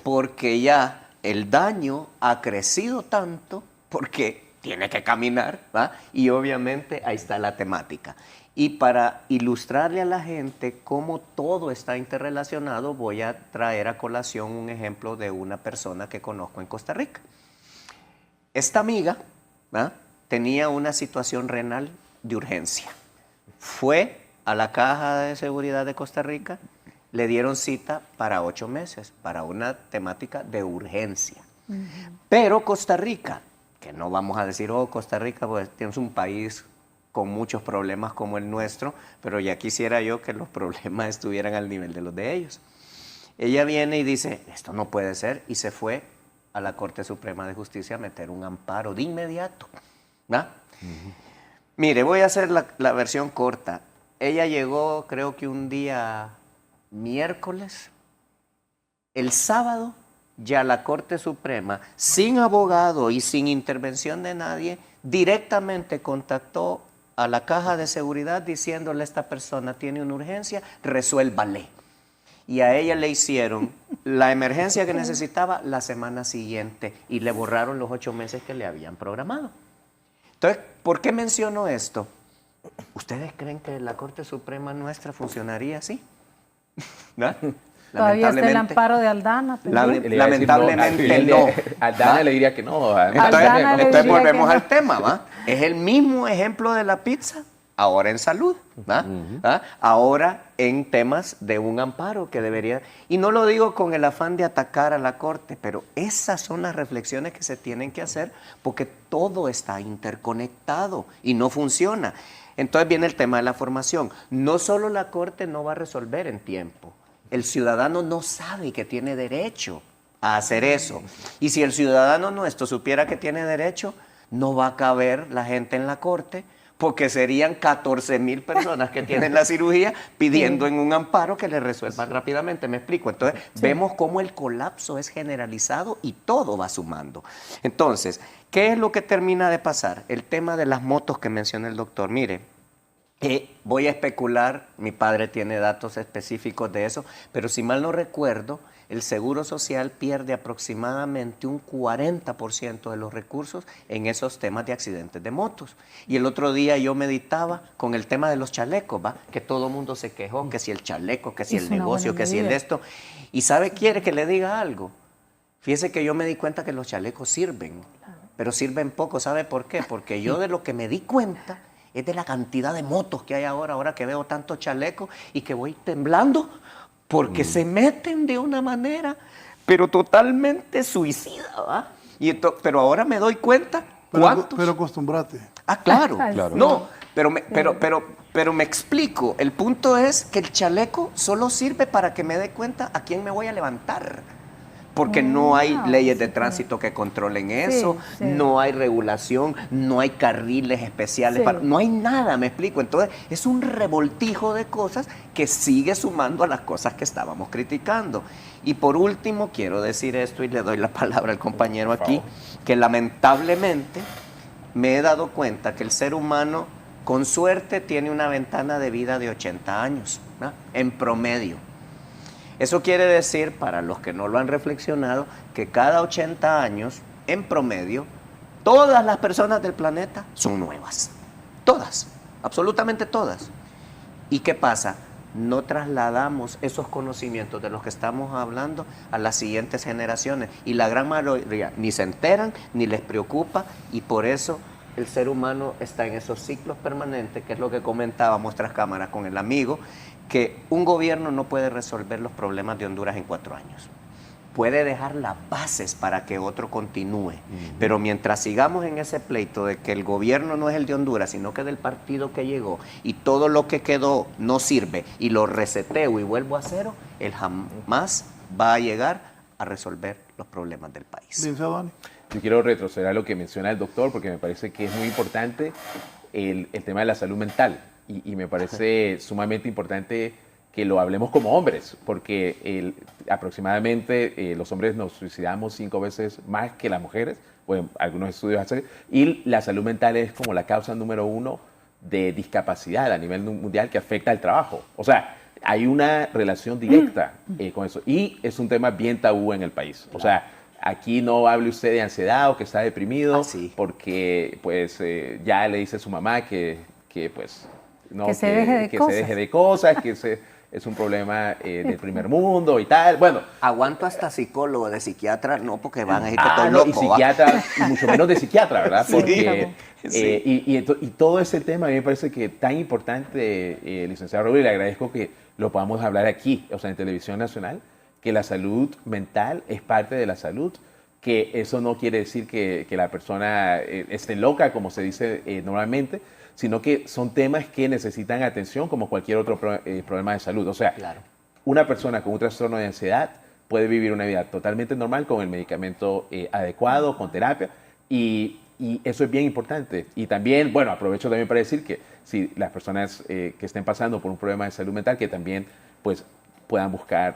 porque ya el daño ha crecido tanto, porque tiene que caminar, ¿va? Y obviamente ahí está la temática. Y para ilustrarle a la gente cómo todo está interrelacionado, voy a traer a colación un ejemplo de una persona que conozco en Costa Rica. Esta amiga, ¿va?, tenía una situación renal de urgencia. Fue a la Caja de Seguridad de Costa Rica, le dieron cita para 8 meses, para una temática de urgencia. Pero Costa Rica, que no vamos a decir, oh, Costa Rica, pues tienes un país con muchos problemas como el nuestro, pero ya quisiera yo que los problemas estuvieran al nivel de los de ellos. Ella viene y dice, esto no puede ser, y se fue a la Corte Suprema de Justicia a meter un amparo de inmediato, ¿no? Mire, voy a hacer la versión corta. Ella llegó, creo que un día miércoles. El sábado, ya la Corte Suprema, sin abogado y sin intervención de nadie, directamente contactó a la Caja de Seguridad diciéndole, esta persona tiene una urgencia, resuélvale. Y a ella le hicieron la emergencia que necesitaba la semana siguiente y le borraron los 8 meses que le habían programado. Entonces, ¿por qué menciono esto? ¿Ustedes creen que la Corte Suprema nuestra funcionaría así? ¿No? Todavía está el amparo de Aldana. Lamentablemente no. Aldana le diría que no. Entonces volvemos al tema, ¿va? Es el mismo ejemplo de la pizza, ahora en salud, ¿va? Ahora en temas de un amparo que debería... Y no lo digo con el afán de atacar a la Corte, pero esas son las reflexiones que se tienen que hacer porque todo está interconectado y no funciona. Entonces viene el tema de la formación. No solo la Corte no va a resolver en tiempo, el ciudadano no sabe que tiene derecho a hacer eso. Y si el ciudadano nuestro supiera que tiene derecho, no va a caber la gente en la Corte porque serían 14,000 personas que tienen la cirugía pidiendo en un amparo que le resuelvan rápidamente. ¿Me explico? Entonces, vemos cómo el colapso es generalizado y todo va sumando. Entonces, ¿qué es lo que termina de pasar? El tema de las motos que menciona el doctor. Mire, voy a especular, mi padre tiene datos específicos de eso, pero si mal no recuerdo, el Seguro Social pierde aproximadamente un 40% de los recursos en esos temas de accidentes de motos. Y el otro día yo meditaba con el tema de los chalecos, ¿va? Que todo el mundo se quejó, que si el chaleco, que si el negocio, que si el esto. Y ¿sabe? Quiere que le diga algo. Fíjese que yo me di cuenta que los chalecos sirven, pero sirven poco. ¿Sabe por qué? Porque yo de lo que me di cuenta es de la cantidad de motos que hay ahora que veo tantos chalecos y que voy temblando porque se meten de una manera, pero totalmente suicida, ¿va? Pero ahora me doy cuenta cuántos. Pero acostumbrate. Ah, claro. Claro. No, pero me explico. El punto es que el chaleco solo sirve para que me dé cuenta a quién me voy a levantar. Porque no hay leyes de tránsito que controlen eso, no hay regulación, no hay carriles especiales, no hay nada, me explico. Entonces, es un revoltijo de cosas que sigue sumando a las cosas que estábamos criticando. Y por último, quiero decir esto y le doy la palabra al compañero aquí, que lamentablemente me he dado cuenta que el ser humano, con suerte, tiene una ventana de vida de 80 años, ¿no? En promedio. Eso quiere decir, para los que no lo han reflexionado, que cada 80 años, en promedio, todas las personas del planeta son nuevas. Todas, absolutamente todas. ¿Y qué pasa? No trasladamos esos conocimientos de los que estamos hablando a las siguientes generaciones. Y la gran mayoría ni se enteran, ni les preocupa, y por eso el ser humano está en esos ciclos permanentes, que es lo que comentábamos tras cámaras con el amigo, que un gobierno no puede resolver los problemas de Honduras en 4 años. Puede dejar las bases para que otro continúe, pero mientras sigamos en ese pleito de que el gobierno no es el de Honduras, sino que es del partido que llegó y todo lo que quedó no sirve y lo reseteo y vuelvo a cero, él jamás va a llegar a resolver los problemas del país. Yo quiero retroceder a lo que menciona el doctor porque me parece que es muy importante el tema de la salud mental. Y me parece sumamente importante que lo hablemos como hombres, porque aproximadamente los hombres nos suicidamos 5 veces más que las mujeres, bueno, algunos estudios hacen, y la salud mental es como la causa número 1 de discapacidad a nivel mundial que afecta al trabajo. O sea, hay una relación directa con eso, y es un tema bien tabú en el país. O sea, aquí no hable usted de ansiedad o que está deprimido, porque pues ya le dice a su mamá que pues... No, que se deje de cosas, que es un problema del primer mundo y tal. Bueno, aguanto hasta psicólogo, de psiquiatra, no, porque van a ir todo loco. Y psiquiatra, y mucho menos de psiquiatra, ¿verdad? Porque, y todo ese tema a mí me parece que tan importante, licenciado Raúl, y le agradezco que lo podamos hablar aquí, o sea, en Televisión Nacional, que la salud mental es parte de la salud, que eso no quiere decir que la persona esté loca, como se dice normalmente, sino que son temas que necesitan atención como cualquier otro problema de salud. O sea, una persona con un trastorno de ansiedad puede vivir una vida totalmente normal con el medicamento adecuado, con terapia, y eso es bien importante. Y también, bueno, aprovecho también para decir que si las personas que estén pasando por un problema de salud mental, que también pues puedan buscar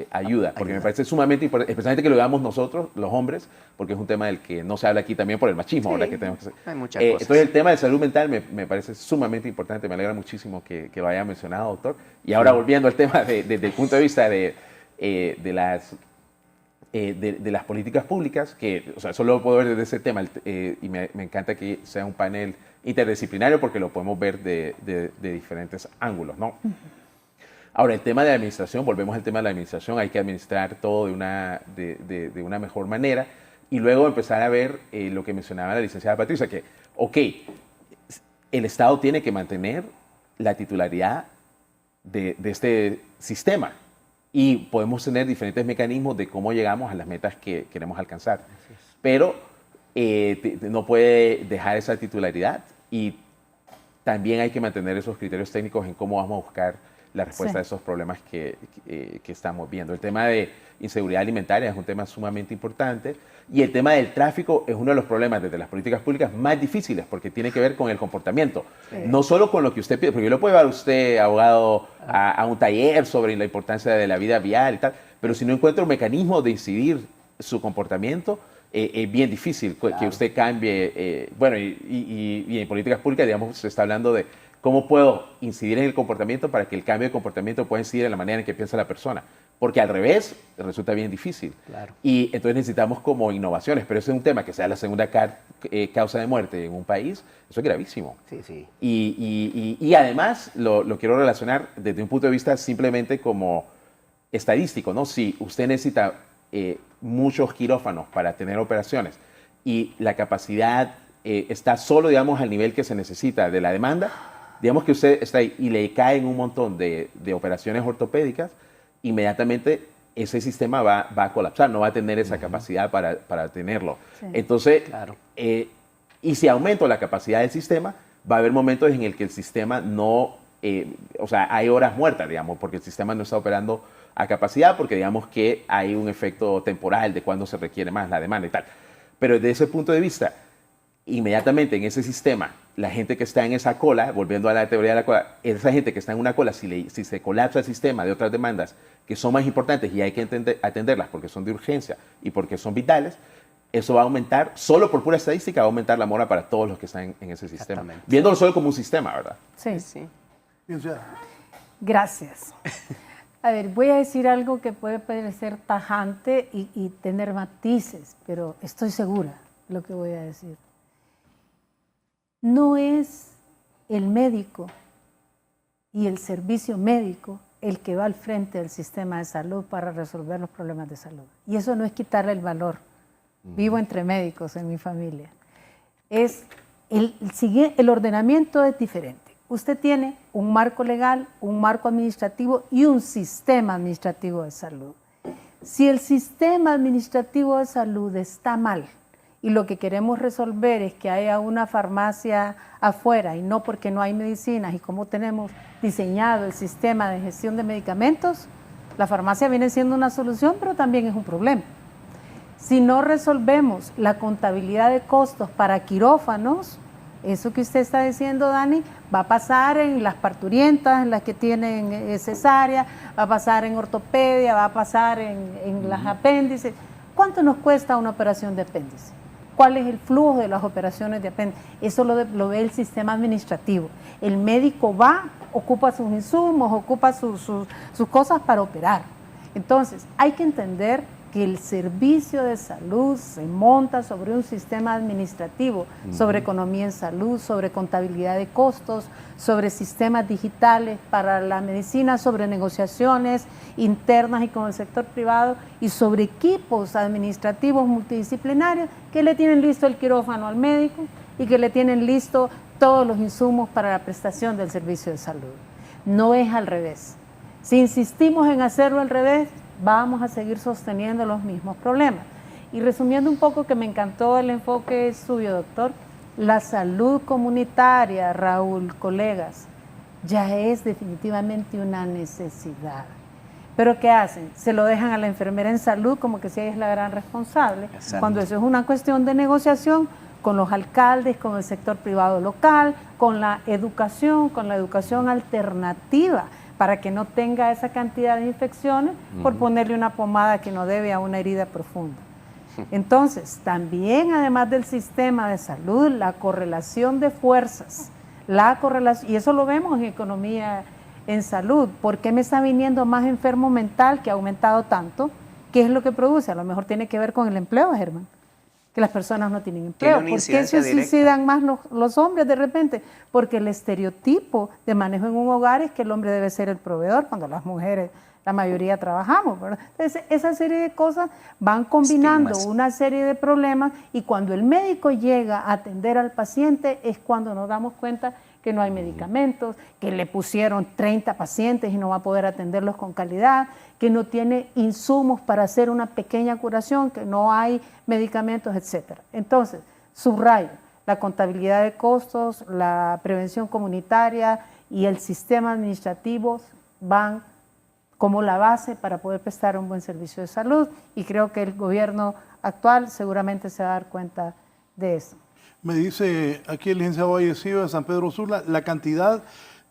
ayuda, porque me parece sumamente importante, especialmente que lo hagamos nosotros, los hombres, porque es un tema del que no se habla aquí también por el machismo, ahora que tenemos que hacer. Hay muchas cosas. Entonces el tema de salud mental me parece sumamente importante, me alegra muchísimo que lo haya mencionado, doctor. Y ahora volviendo al tema desde el punto de vista de las políticas públicas, que o sea, solo lo puedo ver desde ese tema, y me encanta que sea un panel interdisciplinario porque lo podemos ver de diferentes ángulos, ¿no? Ahora, el tema de la administración, volvemos al tema de la administración, hay que administrar todo de una mejor manera y luego empezar a ver lo que mencionaba la licenciada Patricia, que, ok, el Estado tiene que mantener la titularidad de este sistema y podemos tener diferentes mecanismos de cómo llegamos a las metas que queremos alcanzar, pero no puede dejar esa titularidad y también hay que mantener esos criterios técnicos en cómo vamos a buscar la respuesta a esos problemas que estamos viendo. El tema de inseguridad alimentaria es un tema sumamente importante y el tema del tráfico es uno de los problemas desde las políticas públicas más difíciles porque tiene que ver con el comportamiento. No solo con lo que usted pide, porque yo lo puedo llevar a usted, abogado, a un taller sobre la importancia de la vida vial y tal, pero si no encuentra un mecanismo de incidir su comportamiento, es bien difícil que usted cambie. Bueno, y en políticas públicas, digamos, se está hablando de cómo puedo incidir en el comportamiento para que el cambio de comportamiento pueda incidir en la manera en que piensa la persona. Porque al revés resulta bien difícil. Claro. Y entonces necesitamos como innovaciones, pero ese es un tema que sea la segunda causa de muerte en un país, eso es gravísimo. Sí, sí. Y además lo quiero relacionar desde un punto de vista simplemente como estadístico, ¿no? Si usted necesita muchos quirófanos para tener operaciones y la capacidad está solo, digamos, al nivel que se necesita de la demanda, digamos que usted está ahí y le caen un montón de operaciones ortopédicas, inmediatamente ese sistema va a colapsar, no va a tener esa capacidad para tenerlo. Sí. Entonces, Claro. Y si aumento la capacidad del sistema, va a haber momentos en el que el sistema no, o sea, hay horas muertas, digamos, porque el sistema no está operando a capacidad, porque digamos que hay un efecto temporal de cuando se requiere más la demanda y tal. Pero desde ese punto de vista, inmediatamente en ese sistema, la gente que está en esa cola, volviendo a la teoría de la cola, esa gente que está en una cola, si se colapsa el sistema de otras demandas que son más importantes y hay que atenderlas porque son de urgencia y porque son vitales, eso va a aumentar, solo por pura estadística, va a aumentar la mora para todos los que están en ese sistema. Exactamente. Viéndolo solo como un sistema, ¿verdad? Sí. Sí. Bien sea. Gracias. A ver, voy a decir algo que puede parecer tajante y tener matices, pero estoy segura de lo que voy a decir. No es el médico y el servicio médico el que va al frente del sistema de salud para resolver los problemas de salud. Y eso no es quitarle el valor. Vivo entre médicos en mi familia. El ordenamiento es diferente. Usted tiene un marco legal, un marco administrativo y un sistema administrativo de salud. Si el sistema administrativo de salud está mal y lo que queremos resolver es que haya una farmacia afuera y no porque no hay medicinas y cómo tenemos diseñado el sistema de gestión de medicamentos, la farmacia viene siendo una solución, pero también es un problema. Si no resolvemos la contabilidad de costos para quirófanos, eso que usted está diciendo, Dani, va a pasar en las parturientas, en las que tienen cesárea, va a pasar en ortopedia, va a pasar en las apéndices. ¿Cuánto nos cuesta una operación de apéndice? ¿Cuál es el flujo de las operaciones de apéndice? Eso lo ve el sistema administrativo. El médico va, ocupa sus insumos, ocupa sus cosas para operar. Entonces, hay que entender que el servicio de salud se monta sobre un sistema administrativo, sobre economía en salud, sobre contabilidad de costos, sobre sistemas digitales para la medicina, sobre negociaciones internas y con el sector privado y sobre equipos administrativos multidisciplinarios que le tienen listo el quirófano al médico y que le tienen listo todos los insumos para la prestación del servicio de salud. No es al revés. Si insistimos en hacerlo al revés, vamos a seguir sosteniendo los mismos problemas. Y resumiendo un poco, que me encantó el enfoque suyo, doctor, la salud comunitaria, Raúl, colegas, ya es definitivamente una necesidad. ¿Pero qué hacen? Se lo dejan a la enfermera en salud como que si ella es la gran responsable, cuando eso es una cuestión de negociación con los alcaldes, con el sector privado local, con la educación alternativa, para que no tenga esa cantidad de infecciones por ponerle una pomada que no debe a una herida profunda. Entonces, también además del sistema de salud, la correlación de fuerzas, y eso lo vemos en economía en salud. ¿Por qué me está viniendo más enfermo mental que ha aumentado tanto? ¿Qué es lo que produce? A lo mejor tiene que ver con el empleo, Germán. Que las personas no tienen empleo. ¿Por qué se suicidan más los hombres de repente? Porque el estereotipo de manejo en un hogar es que el hombre debe ser el proveedor, cuando las mujeres, la mayoría trabajamos, ¿verdad? Entonces, esa serie de cosas van combinando una serie de problemas y cuando el médico llega a atender al paciente es cuando nos damos cuenta que no hay medicamentos, que le pusieron 30 pacientes y no va a poder atenderlos con calidad, que no tiene insumos para hacer una pequeña curación, que no hay medicamentos, etc. Entonces, subrayo, la contabilidad de costos, la prevención comunitaria y el sistema administrativo van como la base para poder prestar un buen servicio de salud, y creo que el gobierno actual seguramente se va a dar cuenta de eso. Me dice aquí el licenciado Vallecillo de San Pedro Sula, la cantidad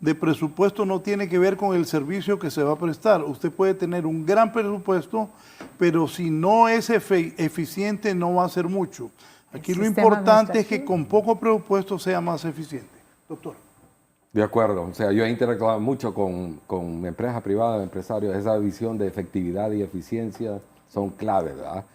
de presupuesto no tiene que ver con el servicio que se va a prestar. Usted puede tener un gran presupuesto, pero si no es eficiente no va a ser mucho. Aquí lo importante es que con poco presupuesto sea más eficiente. Doctor. De acuerdo, o sea, yo he interactuado mucho con empresas privadas, empresarios, esa visión de efectividad y eficiencia son clave, ¿verdad?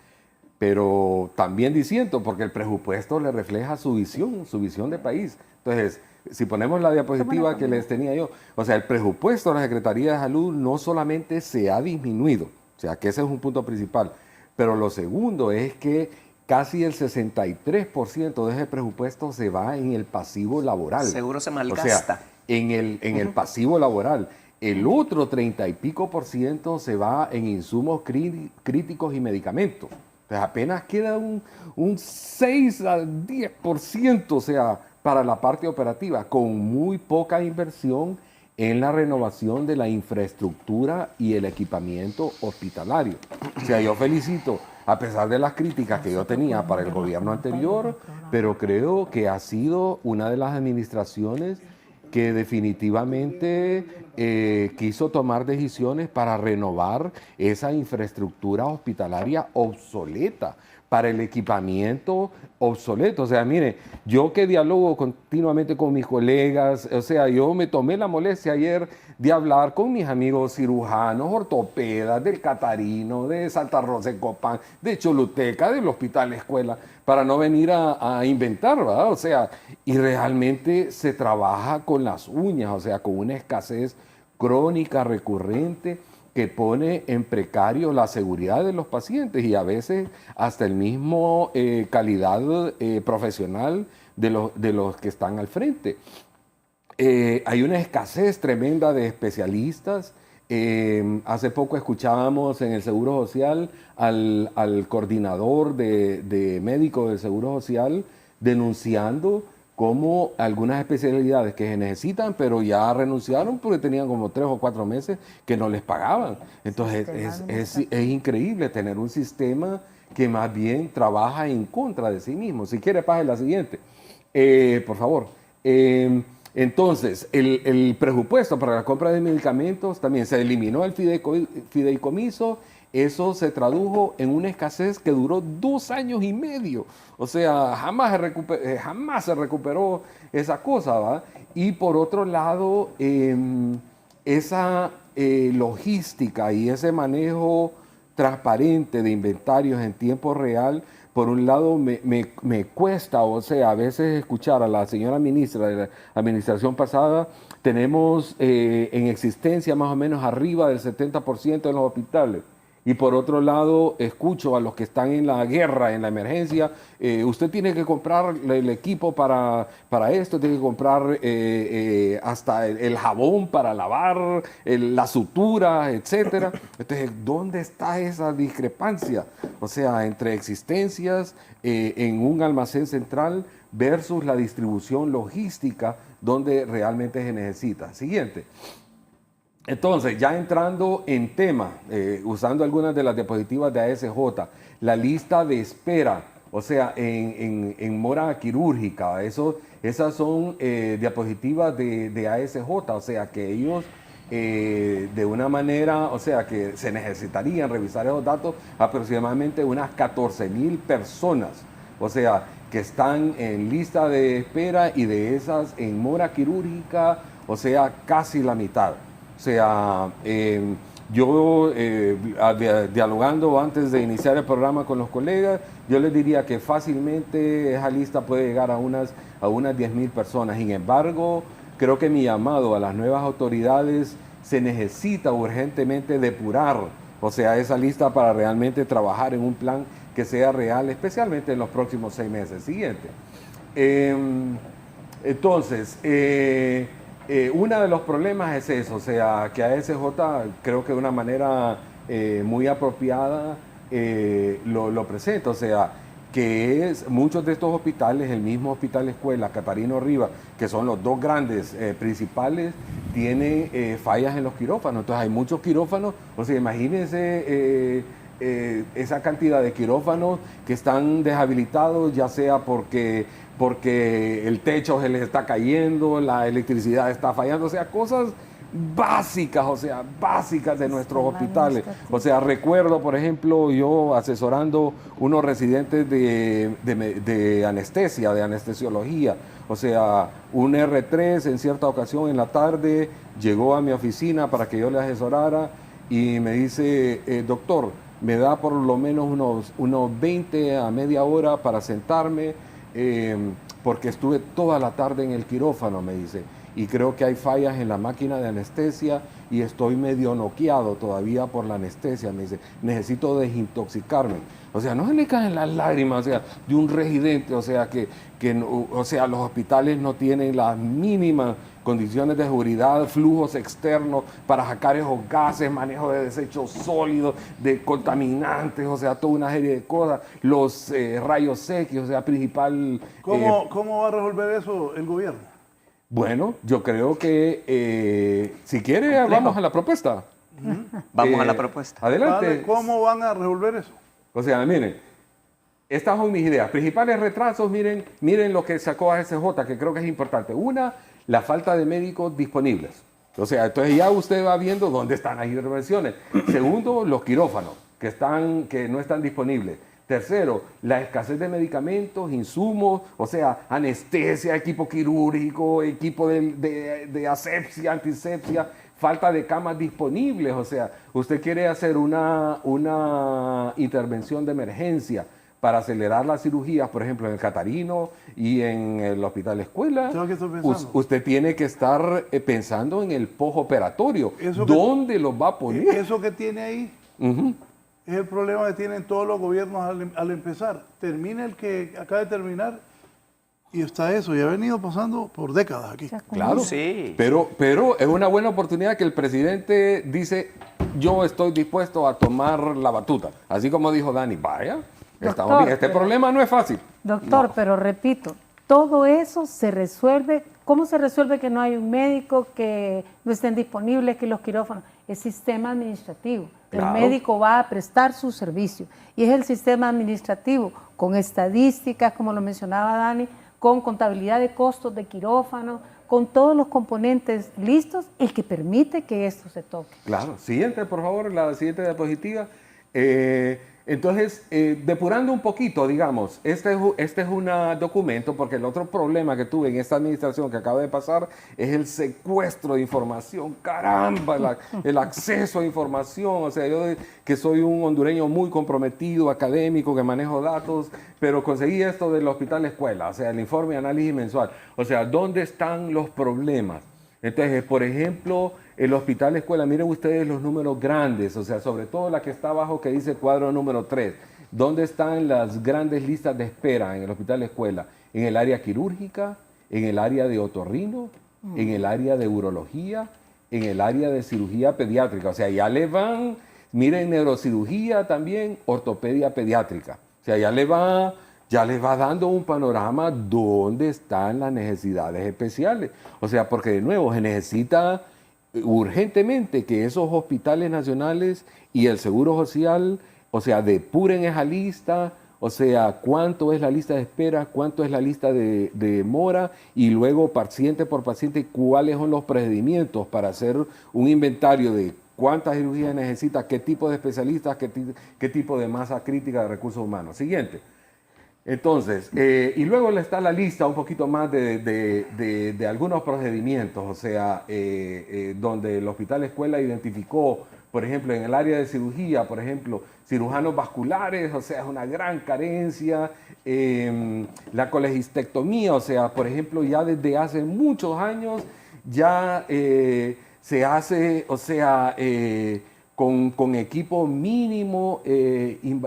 Pero también diciendo, porque el presupuesto le refleja su visión de país. Entonces, si ponemos la diapositiva que les tenía yo, o sea, el presupuesto de la Secretaría de Salud no solamente se ha disminuido, o sea, que ese es un punto principal, pero lo segundo es que casi el 63% de ese presupuesto se va en el pasivo laboral. Seguro se malgasta. O sea, en el pasivo laboral. El otro 30 y pico % se va en insumos críticos y medicamentos. Entonces apenas queda un 6 al 10%, o sea, para la parte operativa, con muy poca inversión en la renovación de la infraestructura y el equipamiento hospitalario. O sea, yo felicito, a pesar de las críticas que yo tenía para el gobierno anterior, pero creo que ha sido una de las administraciones que definitivamente quiso tomar decisiones para renovar esa infraestructura hospitalaria obsoleta, para el equipamiento obsoleto. O sea, mire, yo que dialogo continuamente con mis colegas, o sea, yo me tomé la molestia ayer de hablar con mis amigos cirujanos, ortopedas, del Catarino, de Santa Rosa de Copán, de Choluteca, del Hospital Escuela, para no venir a inventar, ¿verdad? O sea, y realmente se trabaja con las uñas, o sea, con una escasez crónica, recurrente, que pone en precario la seguridad de los pacientes y a veces hasta el mismo calidad profesional de los que están al frente. Hay una escasez tremenda de especialistas. Hace poco escuchábamos en el Seguro Social al coordinador de médicos del Seguro Social denunciando como algunas especialidades que se necesitan, pero ya renunciaron porque tenían como 3 o 4 meses que no les pagaban. Entonces es increíble tener un sistema que más bien trabaja en contra de sí mismo. Si quiere, pase la siguiente, por favor. Entonces, el presupuesto para la compra de medicamentos también se eliminó el fideicomiso. Eso se tradujo en una escasez que duró 2 años y medio. O sea, jamás se recuperó esa cosa, ¿va? Y por otro lado, esa logística y ese manejo transparente de inventarios en tiempo real, por un lado me cuesta, o sea, a veces escuchar a la señora ministra de la administración pasada, tenemos en existencia más o menos arriba del 70% en los hospitales. Y por otro lado, escucho a los que están en la guerra, en la emergencia, usted tiene que comprar el equipo para esto, tiene que comprar hasta el jabón para lavar, la sutura, etc. Entonces, ¿dónde está esa discrepancia? O sea, entre existencias en un almacén central versus la distribución logística donde realmente se necesita. Siguiente. Entonces, ya entrando en tema, usando algunas de las diapositivas de ASJ, la lista de espera, o sea, en mora quirúrgica, esas son diapositivas de ASJ, o sea, que ellos de una manera, o sea, que se necesitarían revisar esos datos aproximadamente unas 14,000 personas, o sea, que están en lista de espera y de esas en mora quirúrgica, o sea, casi la mitad. O sea, yo dialogando antes de iniciar el programa con los colegas, yo les diría que fácilmente esa lista puede llegar a unas 10,000 personas. Sin embargo, creo que mi llamado a las nuevas autoridades se necesita urgentemente depurar, o sea, esa lista para realmente trabajar en un plan que sea real, especialmente en los próximos 6 meses. Siguiente. Entonces, uno de los problemas es eso, o sea, que ASJ creo que de una manera muy apropiada lo presenta, o sea, que es muchos de estos hospitales, el mismo Hospital Escuela, Catarino Rivas, que son los dos grandes principales, tienen fallas en los quirófanos. Entonces hay muchos quirófanos, o sea, imagínense esa cantidad de quirófanos que están deshabilitados, ya sea porque el techo se les está cayendo, la electricidad está fallando, o sea, cosas básicas, o sea, básicas de nuestros hospitales. O sea, recuerdo, por ejemplo, yo asesorando unos residentes de anestesia, de anestesiología, o sea, un R3 en cierta ocasión en la tarde llegó a mi oficina para que yo le asesorara y me dice, doctor, me da por lo menos unos 20 a media hora para sentarme, porque estuve toda la tarde en el quirófano, me dice, y creo que hay fallas en la máquina de anestesia y estoy medio noqueado todavía por la anestesia, me dice, necesito desintoxicarme. O sea, no se le caen las lágrimas, o sea, de un residente, o sea, o sea, los hospitales no tienen las mínimas condiciones de seguridad, flujos externos para sacar esos gases, manejo de desechos sólidos, de contaminantes, o sea, toda una serie de cosas, los rayos X, o sea, principal... ¿Cómo va a resolver eso el gobierno? Bueno, yo creo que si quiere, vamos a la propuesta. Vamos a la propuesta. Adelante. Vale, ¿cómo van a resolver eso? O sea, miren, estas son mis ideas. Principales retrasos, miren lo que sacó ASJ, que creo que es importante. Una, la falta de médicos disponibles. O sea, entonces ya usted va viendo dónde están las intervenciones. Segundo, los quirófanos, que no están disponibles. Tercero, la escasez de medicamentos, insumos, o sea, anestesia, equipo quirúrgico, equipo de asepsia, antisepsia, falta de camas disponibles. O sea, usted quiere hacer una intervención de emergencia para acelerar las cirugías, por ejemplo, en el Catarino y en el Hospital Escuela. ¿Qué estoy pensando? Usted tiene que estar pensando en el postoperatorio. ¿Dónde los va a poner? Eso que tiene ahí es el problema que tienen todos los gobiernos al empezar. Termina el que acaba de terminar y está eso. Y ha venido pasando por décadas aquí. Claro, sí. Pero es una buena oportunidad que el presidente dice, yo estoy dispuesto a tomar la batuta. Así como dijo Dani, vaya, estamos bien. Este problema no es fácil. Doctor, pero repito, todo eso se resuelve. ¿Cómo se resuelve que no hay un médico, que no estén disponibles, que los quirófanos? Es sistema administrativo. Claro. El médico va a prestar su servicio y es el sistema administrativo con estadísticas, como lo mencionaba Dani, con contabilidad de costos de quirófano, con todos los componentes listos, el que permite que esto se toque. Claro. Siguiente, por favor, la siguiente diapositiva. Entonces, depurando un poquito, digamos, este es un documento, porque el otro problema que tuve en esta administración que acaba de pasar es el secuestro de información. Caramba, el acceso a información. O sea, yo que soy un hondureño muy comprometido, académico, que manejo datos, pero conseguí esto del Hospital Escuela, o sea, el informe de análisis mensual. O sea, ¿dónde están los problemas? Entonces, por ejemplo, el Hospital Escuela, miren ustedes los números grandes, o sea, sobre todo la que está abajo que dice cuadro número 3. ¿Dónde están las grandes listas de espera en el Hospital Escuela? En el área quirúrgica, en el área de otorrino, en el área de urología, en el área de cirugía pediátrica. O sea, ya le van, miren, neurocirugía también, ortopedia pediátrica. O sea, ya les va dando un panorama dónde están las necesidades especiales. O sea, porque de nuevo se necesita urgentemente que esos hospitales nacionales y el Seguro Social, o sea, depuren esa lista, o sea, cuánto es la lista de espera, cuánto es la lista de mora y luego paciente por paciente, cuáles son los procedimientos para hacer un inventario de cuántas cirugías necesita, qué tipo de especialistas, qué tipo de masa crítica de recursos humanos. Siguiente. Entonces, y luego le está la lista un poquito más de algunos procedimientos, o sea, donde el Hospital Escuela identificó, por ejemplo, en el área de cirugía, por ejemplo, cirujanos vasculares, o sea, es una gran carencia, la colegistectomía, o sea, por ejemplo, ya desde hace muchos años ya se hace, o sea, con equipo mínimo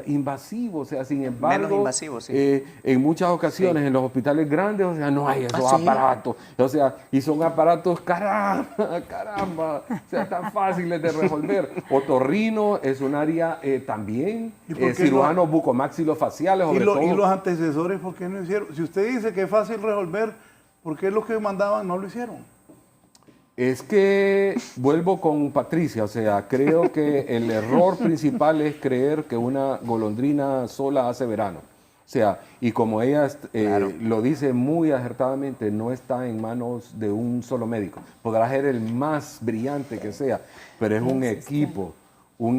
invasivo, o sea, sin embargo, Menos invasivo, sí. En muchas ocasiones en los hospitales grandes, o sea, no hay esos aparatos, o sea, y son aparatos, caramba, o sea, tan fáciles de resolver. Otorrino es un área también, ¿Y por qué cirujanos bucomaxilofaciales, sobre todo. ¿Y los antecesores por qué no hicieron? Si usted dice que es fácil resolver, ¿por qué los que mandaban no lo hicieron? Es que vuelvo con Patricia, o sea, creo que el error principal es creer que una golondrina sola hace verano. O sea, y como ella lo dice muy acertadamente, no está en manos de un solo médico. Podrá ser el más brillante que sea, pero es un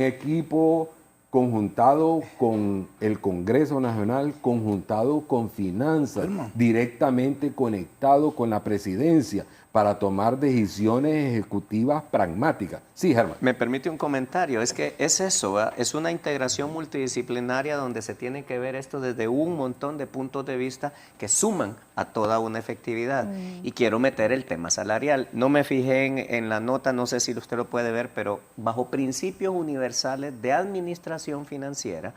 equipo conjuntado con el Congreso Nacional, conjuntado con finanzas, directamente conectado con la presidencia para tomar decisiones ejecutivas pragmáticas. Sí, Germán. Me permite un comentario, es que es eso, ¿verdad? Es una integración multidisciplinaria donde se tiene que ver esto desde un montón de puntos de vista que suman a toda una efectividad. Y quiero meter el tema salarial. No me fijé en la nota, no sé si usted lo puede ver, pero bajo principios universales de administración financiera,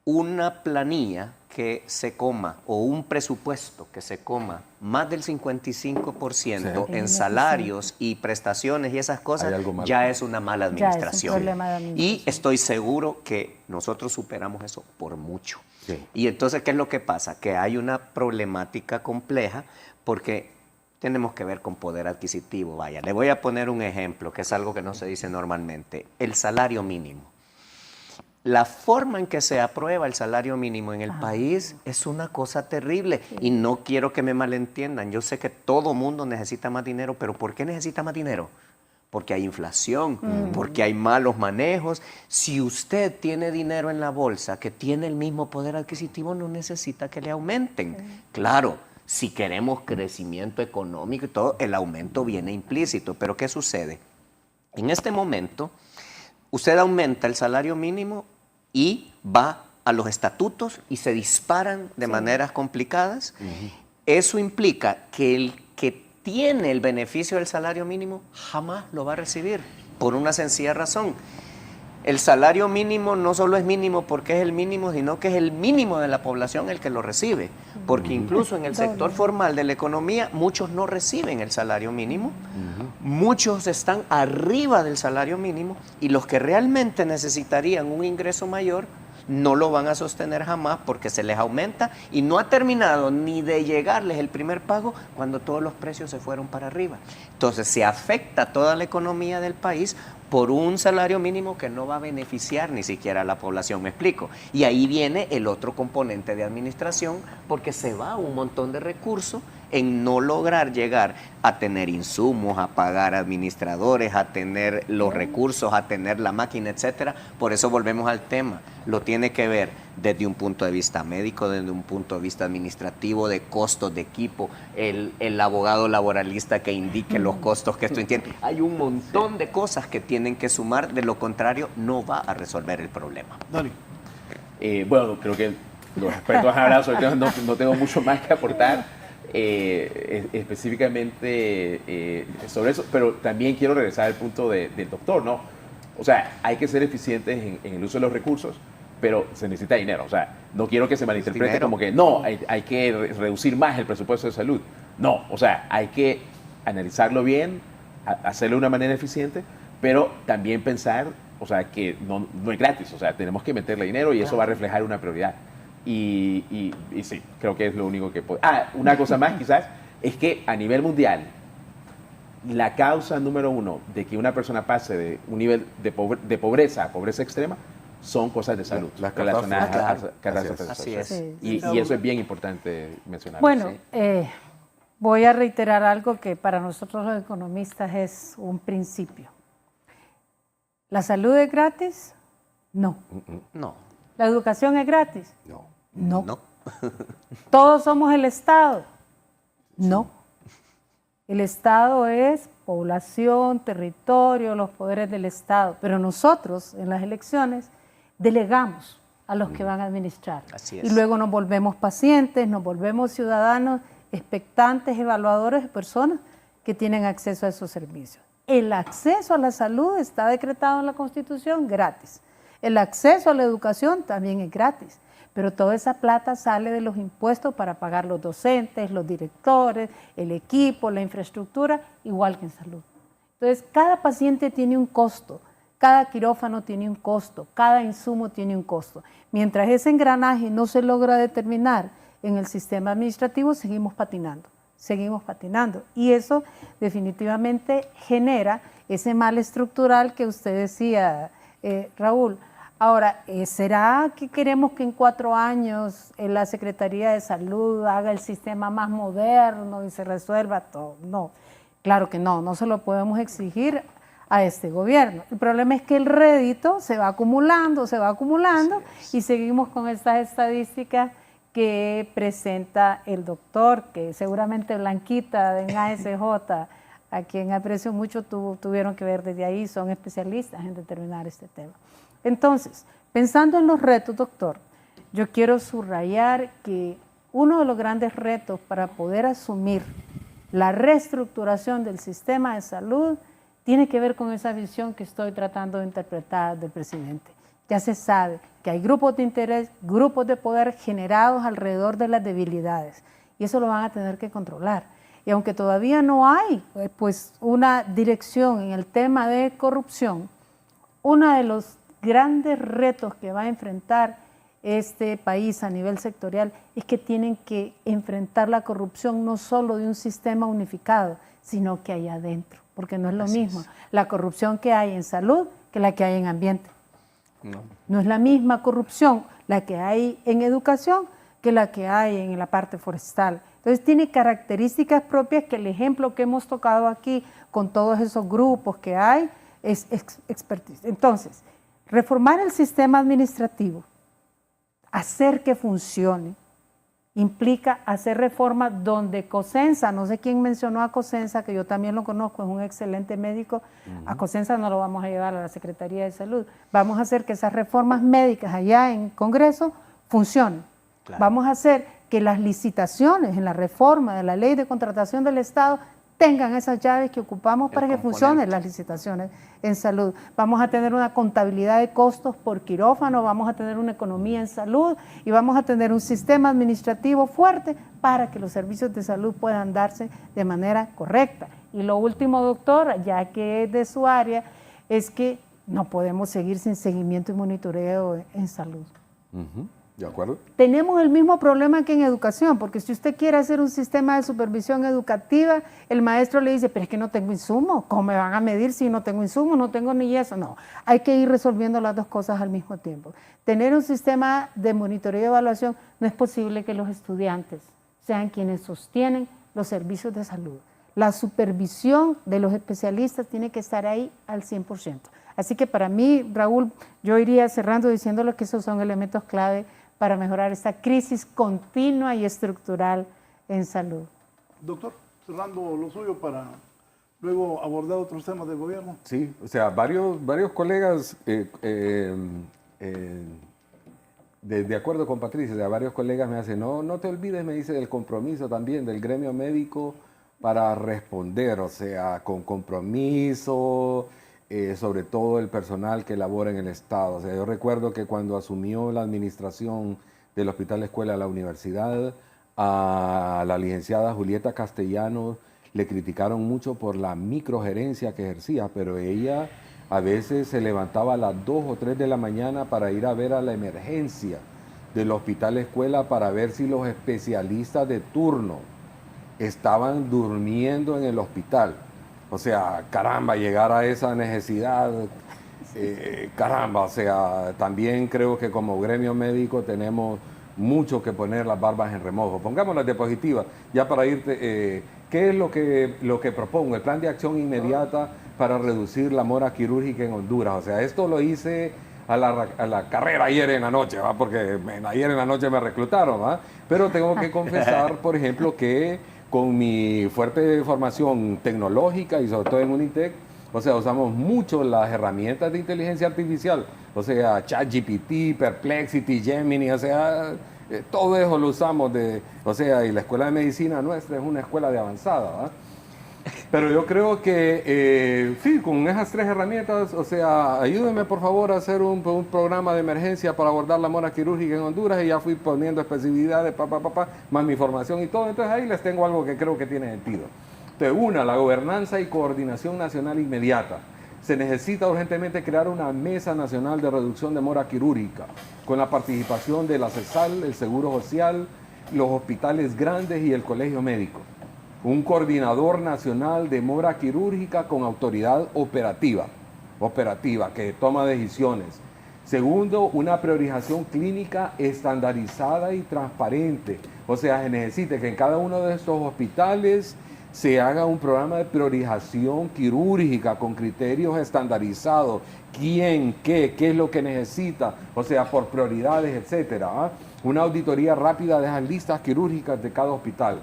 una planilla que se coma o un presupuesto que se coma más del 55% en salarios y prestaciones y esas cosas, ya es una mala administración. Ya es un problema de administración. Y estoy seguro que nosotros superamos eso por mucho. Sí. Y entonces, ¿qué es lo que pasa? Que hay una problemática compleja porque tenemos que ver con poder adquisitivo. Vaya, le voy a poner un ejemplo, que es algo que no se dice normalmente. El salario mínimo. La forma en que se aprueba el salario mínimo en el país es una cosa terrible. Y no quiero que me malentiendan. Yo sé que todo mundo necesita más dinero, pero ¿por qué necesita más dinero? Porque hay inflación, porque hay malos manejos. Si usted tiene dinero en la bolsa, que tiene el mismo poder adquisitivo, no necesita que le aumenten. Claro, si queremos crecimiento económico y todo, el aumento viene implícito. Pero ¿qué sucede? En este momento, usted aumenta el salario mínimo y va a los estatutos y se disparan de maneras complicadas. Eso implica que el que tiene el beneficio del salario mínimo jamás lo va a recibir, por una sencilla razón. El salario mínimo no solo es mínimo porque es el mínimo, sino que es el mínimo de la población el que lo recibe. Porque incluso en el sector formal de la economía, muchos no reciben el salario mínimo, muchos están arriba del salario mínimo y los que realmente necesitarían un ingreso mayor no lo van a sostener jamás porque se les aumenta y no ha terminado ni de llegarles el primer pago cuando todos los precios se fueron para arriba. Entonces se afecta toda la economía del país por un salario mínimo que no va a beneficiar ni siquiera a la población, me explico. Y ahí viene el otro componente de administración porque se va un montón de recursos en no lograr llegar a tener insumos, a pagar administradores, a tener los recursos, a tener la máquina, etcétera. Por eso volvemos al tema. Lo tiene que ver desde un punto de vista médico, desde un punto de vista administrativo, de costos de equipo, el abogado laboralista que indique los costos que esto entiende. Hay un montón de cosas que tienen que sumar, de lo contrario no va a resolver el problema. Dani. Bueno, creo que los expertos han hablado sobre el tema, no tengo mucho más que aportar. Específicamente sobre eso, pero también quiero regresar al punto del doctor, ¿no? O sea, hay que ser eficientes en el uso de los recursos, pero se necesita dinero. O sea, no quiero que se malinterprete como que no, hay que reducir más el presupuesto de salud. No, o sea, hay que analizarlo bien, hacerlo de una manera eficiente, pero también pensar, o sea, que no es gratis. O sea, tenemos que meterle dinero y eso va a reflejar una prioridad. Y sí, creo que es lo único que puede. Una cosa más quizás, es que a nivel mundial, la causa número uno de que una persona pase de un nivel de pobreza a pobreza extrema son cosas de salud relacionadas a catástrofes. Así es. Y eso es bien importante mencionar. Bueno, voy a reiterar algo que para nosotros los economistas es un principio. ¿La salud es gratis? No. No. ¿La educación es gratis? No. No. ¿Todos somos el Estado? No. El Estado es población, territorio, los poderes del Estado. Pero nosotros en las elecciones delegamos a los que van a administrar. Así es. Y luego nos volvemos pacientes, nos volvemos ciudadanos expectantes, evaluadores de personas que tienen acceso a esos servicios. El acceso a la salud está decretado en la Constitución gratis. El acceso a la educación también es gratis. Pero toda esa plata sale de los impuestos para pagar los docentes, los directores, el equipo, la infraestructura, igual que en salud. Entonces, cada paciente tiene un costo, cada quirófano tiene un costo, cada insumo tiene un costo. Mientras ese engranaje no se logra determinar en el sistema administrativo, seguimos patinando. Y eso definitivamente genera ese mal estructural que usted decía, Raúl. Ahora, ¿será que queremos que en 4 años la Secretaría de Salud haga el sistema más moderno y se resuelva todo? No, claro que no se lo podemos exigir a este gobierno. El problema es que el rédito se va acumulando y seguimos con estas estadísticas que presenta el doctor, que seguramente Blanquita en ASJ, a quien aprecio mucho, tuvieron que ver desde ahí, son especialistas en determinar este tema. Entonces, pensando en los retos, doctor, yo quiero subrayar que uno de los grandes retos para poder asumir la reestructuración del sistema de salud tiene que ver con esa visión que estoy tratando de interpretar del presidente. Ya se sabe que hay grupos de interés, grupos de poder generados alrededor de las debilidades, y eso lo van a tener que controlar. Y aunque todavía no hay pues, una dirección en el tema de corrupción, uno de los grandes retos que va a enfrentar este país a nivel sectorial es que tienen que enfrentar la corrupción no solo de un sistema unificado, sino que hay adentro, porque no es lo mismo la corrupción que hay en salud que la que hay en ambiente. No es la misma corrupción la que hay en educación que la que hay en la parte forestal. Entonces tiene características propias que el ejemplo que hemos tocado aquí con todos esos grupos que hay es expertise. Entonces, reformar el sistema administrativo, hacer que funcione, implica hacer reformas donde Cosenza, no sé quién mencionó a Cosenza, que yo también lo conozco, es un excelente médico, a Cosenza no lo vamos a llevar a la Secretaría de Salud, vamos a hacer que esas reformas médicas allá en Congreso funcionen, vamos a hacer que las licitaciones en la reforma de la ley de contratación del Estado tengan esas llaves que ocupamos para que funcionen las licitaciones en salud. Vamos a tener una contabilidad de costos por quirófano, vamos a tener una economía en salud y vamos a tener un sistema administrativo fuerte para que los servicios de salud puedan darse de manera correcta. Y lo último, doctora, ya que es de su área, es que no podemos seguir sin seguimiento y monitoreo en salud. ¿De acuerdo? Tenemos el mismo problema que en educación, porque si usted quiere hacer un sistema de supervisión educativa, el maestro le dice, pero es que no tengo insumos, ¿cómo me van a medir si no tengo insumos? No tengo ni eso. No, hay que ir resolviendo las dos cosas al mismo tiempo. Tener un sistema de monitoreo y evaluación, no es posible que los estudiantes sean quienes sostienen los servicios de salud. La supervisión de los especialistas tiene que estar ahí al 100%. Así que para mí, Raúl, yo iría cerrando diciéndole que esos son elementos clave para mejorar esta crisis continua y estructural en salud. Doctor, cerrando lo suyo para luego abordar otros temas del gobierno. Sí, o sea, varios colegas, de acuerdo con Patricia, o sea, varios colegas me hacen, no te olvides, me dice, del compromiso también del gremio médico para responder, o sea, con compromiso, sobre todo el personal que labora en el Estado. O sea, yo recuerdo que cuando asumió la administración del Hospital Escuela de la Universidad, a la licenciada Julieta Castellanos le criticaron mucho por la microgerencia que ejercía, pero ella a veces se levantaba a las 2 o 3 de la mañana para ir a ver a la emergencia del Hospital Escuela para ver si los especialistas de turno estaban durmiendo en el hospital. O sea, caramba, llegar a esa necesidad, caramba, o sea, también creo que como gremio médico tenemos mucho que poner las barbas en remojo. Pongámoslas de positiva, ya para irte, ¿qué es lo que propongo? El plan de acción inmediata para reducir la mora quirúrgica en Honduras. O sea, esto lo hice a la carrera ayer en la noche, ¿va? Porque ayer en la noche me reclutaron, ¿va? Pero tengo que confesar, por ejemplo, que con mi fuerte formación tecnológica y sobre todo en Unitec, o sea, usamos mucho las herramientas de inteligencia artificial, o sea, ChatGPT, Perplexity, Gemini, o sea, todo eso lo usamos, o sea, y la escuela de medicina nuestra es una escuela de avanzada, ¿va? Pero yo creo que sí, con esas 3 herramientas, o sea, ayúdenme por favor a hacer un programa de emergencia para abordar la mora quirúrgica en Honduras y ya fui poniendo especificidades, más mi formación y todo. Entonces ahí les tengo algo que creo que tiene sentido. Entonces, la gobernanza y coordinación nacional inmediata. Se necesita urgentemente crear una mesa nacional de reducción de mora quirúrgica con la participación de la CESAL, el Seguro Social, los hospitales grandes y el Colegio Médico. Un coordinador nacional de mora quirúrgica con autoridad operativa que toma decisiones. Segundo, una priorización clínica estandarizada y transparente. O sea, se necesita que en cada uno de estos hospitales se haga un programa de priorización quirúrgica con criterios estandarizados. ¿Quién, qué es lo que necesita? O sea, por prioridades, etcétera. Una auditoría rápida de esas listas quirúrgicas de cada hospital.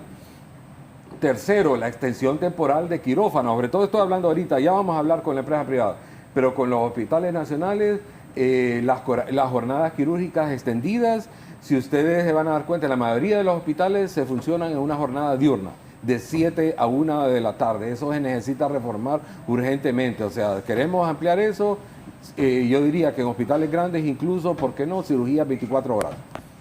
Tercero, la extensión temporal de quirófanos. Sobre todo estoy hablando ahorita, ya vamos a hablar con la empresa privada, pero con los hospitales nacionales, las jornadas quirúrgicas extendidas. Si ustedes se van a dar cuenta, la mayoría de los hospitales se funcionan en una jornada diurna, de 7 a 1 de la tarde. Eso se necesita reformar urgentemente. O sea, queremos ampliar eso. Yo diría que en hospitales grandes incluso, ¿por qué no? Cirugía 24 horas.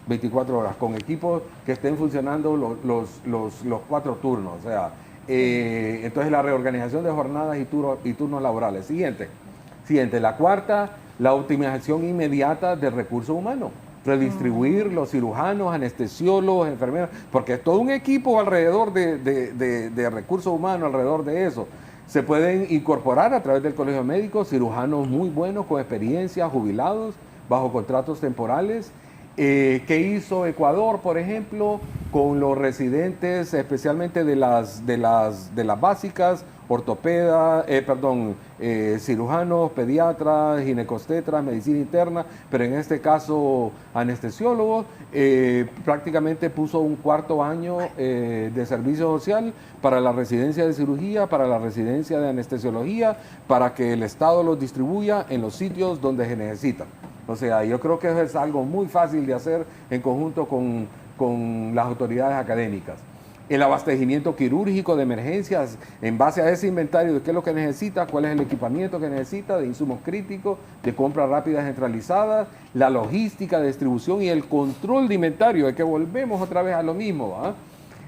24 horas, con equipos que estén funcionando los 4 turnos. O sea, entonces la reorganización de jornadas y turnos laborales. Siguiente, la cuarta, la optimización inmediata del recurso humano. Redistribuir los cirujanos, anestesiólogos, enfermeros, porque es todo un equipo alrededor de recursos humanos, alrededor de eso. Se pueden incorporar a través del Colegio Médico cirujanos muy buenos, con experiencia, jubilados, bajo contratos temporales. ¿Qué hizo Ecuador, por ejemplo, con los residentes, especialmente de las básicas, ortopedas, cirujanos, pediatras, ginecostetras, medicina interna, pero en este caso anestesiólogos? Prácticamente puso un 4.º año de servicio social para la residencia de cirugía, para la residencia de anestesiología, para que el Estado los distribuya en los sitios donde se necesitan. O sea, yo creo que eso es algo muy fácil de hacer en conjunto con las autoridades académicas. El abastecimiento quirúrgico de emergencias en base a ese inventario de qué es lo que necesita, cuál es el equipamiento que necesita, de insumos críticos, de compras rápidas centralizadas, la logística de distribución y el control de inventario, de que volvemos otra vez a lo mismo.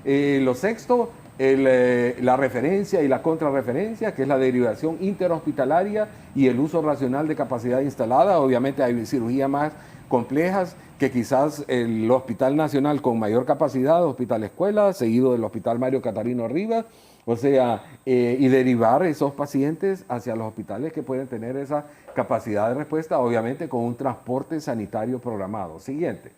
Lo sexto, la referencia y la contrarreferencia, que es la derivación interhospitalaria y el uso racional de capacidad instalada. Obviamente hay cirugías más complejas que quizás el Hospital Nacional con mayor capacidad, Hospital Escuela, seguido del Hospital Mario Catarino Rivas, o sea, y derivar esos pacientes hacia los hospitales que pueden tener esa capacidad de respuesta, obviamente con un transporte sanitario programado. Siguiente.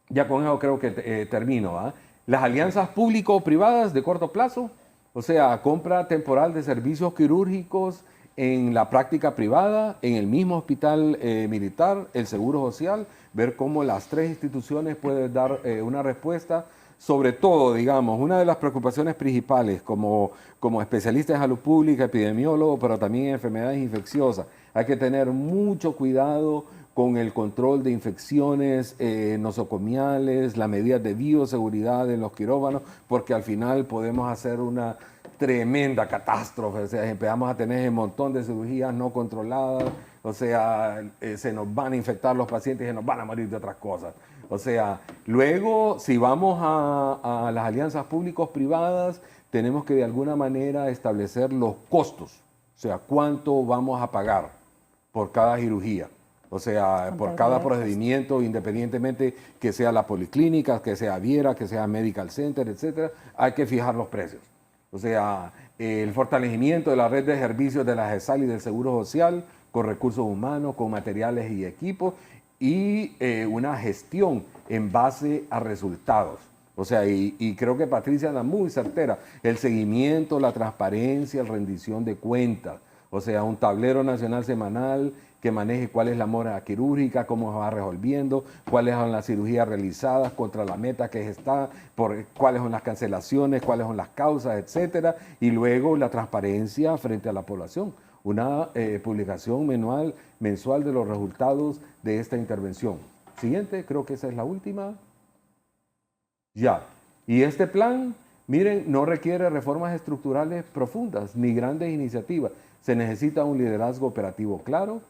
Ya con eso creo que termino. Las alianzas público-privadas de corto plazo, o sea, compra temporal de servicios quirúrgicos en la práctica privada, en el mismo hospital militar, el Seguro Social, ver cómo las 3 instituciones pueden dar una respuesta. Sobre todo, digamos, una de las preocupaciones principales como especialista en salud pública, epidemiólogo, pero también en enfermedades infecciosas, hay que tener mucho cuidado con el control de infecciones nosocomiales, las medidas de bioseguridad en los quirófanos, porque al final podemos hacer una tremenda catástrofe. O sea, empezamos a tener un montón de cirugías no controladas, o sea, se nos van a infectar los pacientes y se nos van a morir de otras cosas. O sea, luego, si vamos a las alianzas públicos-privadas, tenemos que de alguna manera establecer los costos, o sea, cuánto vamos a pagar por cada cirugía. O sea, por cada procedimiento, independientemente que sea la policlínica, que sea Viera, que sea Medical Center, etcétera, hay que fijar los precios. O sea, el fortalecimiento de la red de servicios de la GESAL y del Seguro Social, con recursos humanos, con materiales y equipos, y una gestión en base a resultados. O sea, y creo que Patricia anda muy certera. El seguimiento, la transparencia, la rendición de cuentas. O sea, un tablero nacional semanal que maneje cuál es la mora quirúrgica, cómo se va resolviendo, cuáles son las cirugías realizadas contra la meta que está, cuáles son las cancelaciones, cuáles son las causas, etcétera, y luego la transparencia frente a la población. Una publicación mensual de los resultados de esta intervención. Siguiente, creo que esa es la última. Ya. Y este plan Miren, no requiere reformas estructurales profundas ni grandes iniciativas. Se necesita un liderazgo operativo claro,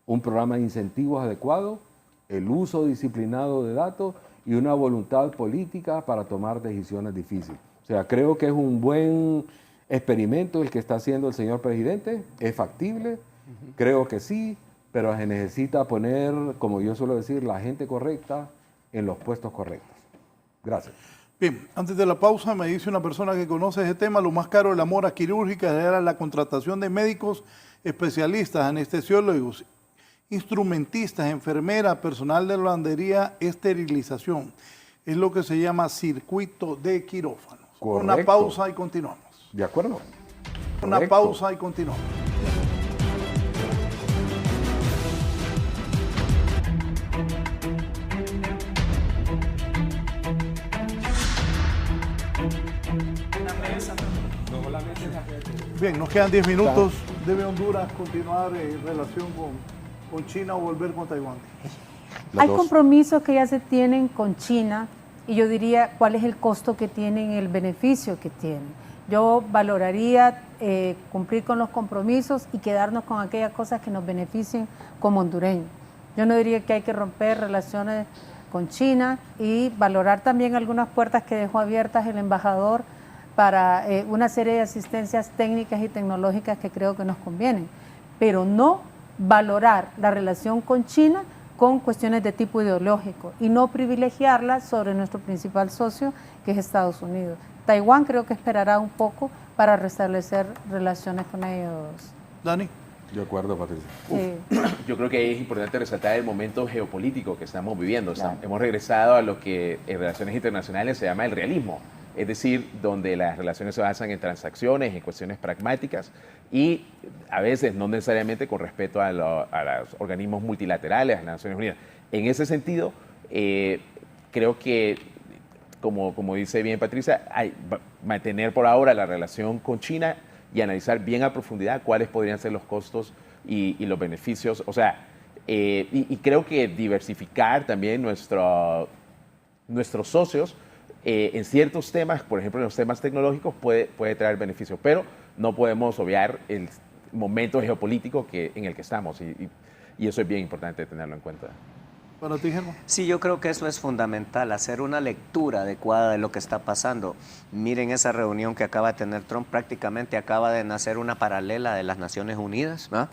un programa de incentivos adecuado, el uso disciplinado de datos y una voluntad política para tomar decisiones difíciles. O sea, creo que es un buen experimento el que está haciendo el señor presidente, es factible, creo que sí, pero se necesita poner, como yo suelo decir, la gente correcta en los puestos correctos. Gracias. Bien, antes de la pausa me dice una persona que conoce ese tema, lo más caro de la mora quirúrgica era la contratación de médicos especialistas, anestesiólogos, instrumentistas, enfermeras, personal de lavandería, esterilización. Es lo que se llama circuito de quirófanos. Correcto. Una pausa y continuamos. ¿De acuerdo? Una Correcto. pausa y continuamos. Bien, nos quedan 10 minutos. ¿Debe Honduras continuar en relación con China o volver con Taiwán? Hay compromisos que ya se tienen con China y yo diría cuál es el costo que tienen, el beneficio que tienen. Yo valoraría cumplir con los compromisos y quedarnos con aquellas cosas que nos beneficien como hondureños. Yo no diría que hay que romper relaciones con China y valorar también algunas puertas que dejó abiertas el embajador para una serie de asistencias técnicas y tecnológicas que creo que nos convienen, pero no valorar la relación con China con cuestiones de tipo ideológico y no privilegiarla sobre nuestro principal socio, que es Estados Unidos. Taiwán creo que esperará un poco para restablecer relaciones con ellos. Dani. De acuerdo, Patricia. Yo creo que es importante resaltar el momento geopolítico que estamos viviendo. Claro. Hemos regresado a lo que en relaciones internacionales se llama el realismo, es decir, donde las relaciones se basan en transacciones, en cuestiones pragmáticas y a veces no necesariamente con respeto a los organismos multilaterales, a las Naciones Unidas. En ese sentido, creo que, como dice bien Patricia, mantener por ahora la relación con China y analizar bien a profundidad cuáles podrían ser los costos y los beneficios. O sea, y creo que diversificar también nuestros socios en ciertos temas, por ejemplo en los temas tecnológicos, puede traer beneficios, pero no podemos obviar el momento geopolítico en el que estamos y eso es bien importante tenerlo en cuenta. Para ti, Germán. Sí, yo creo que eso es fundamental, hacer una lectura adecuada de lo que está pasando. Miren esa reunión que acaba de tener Trump, prácticamente acaba de nacer una paralela de las Naciones Unidas, ¿no?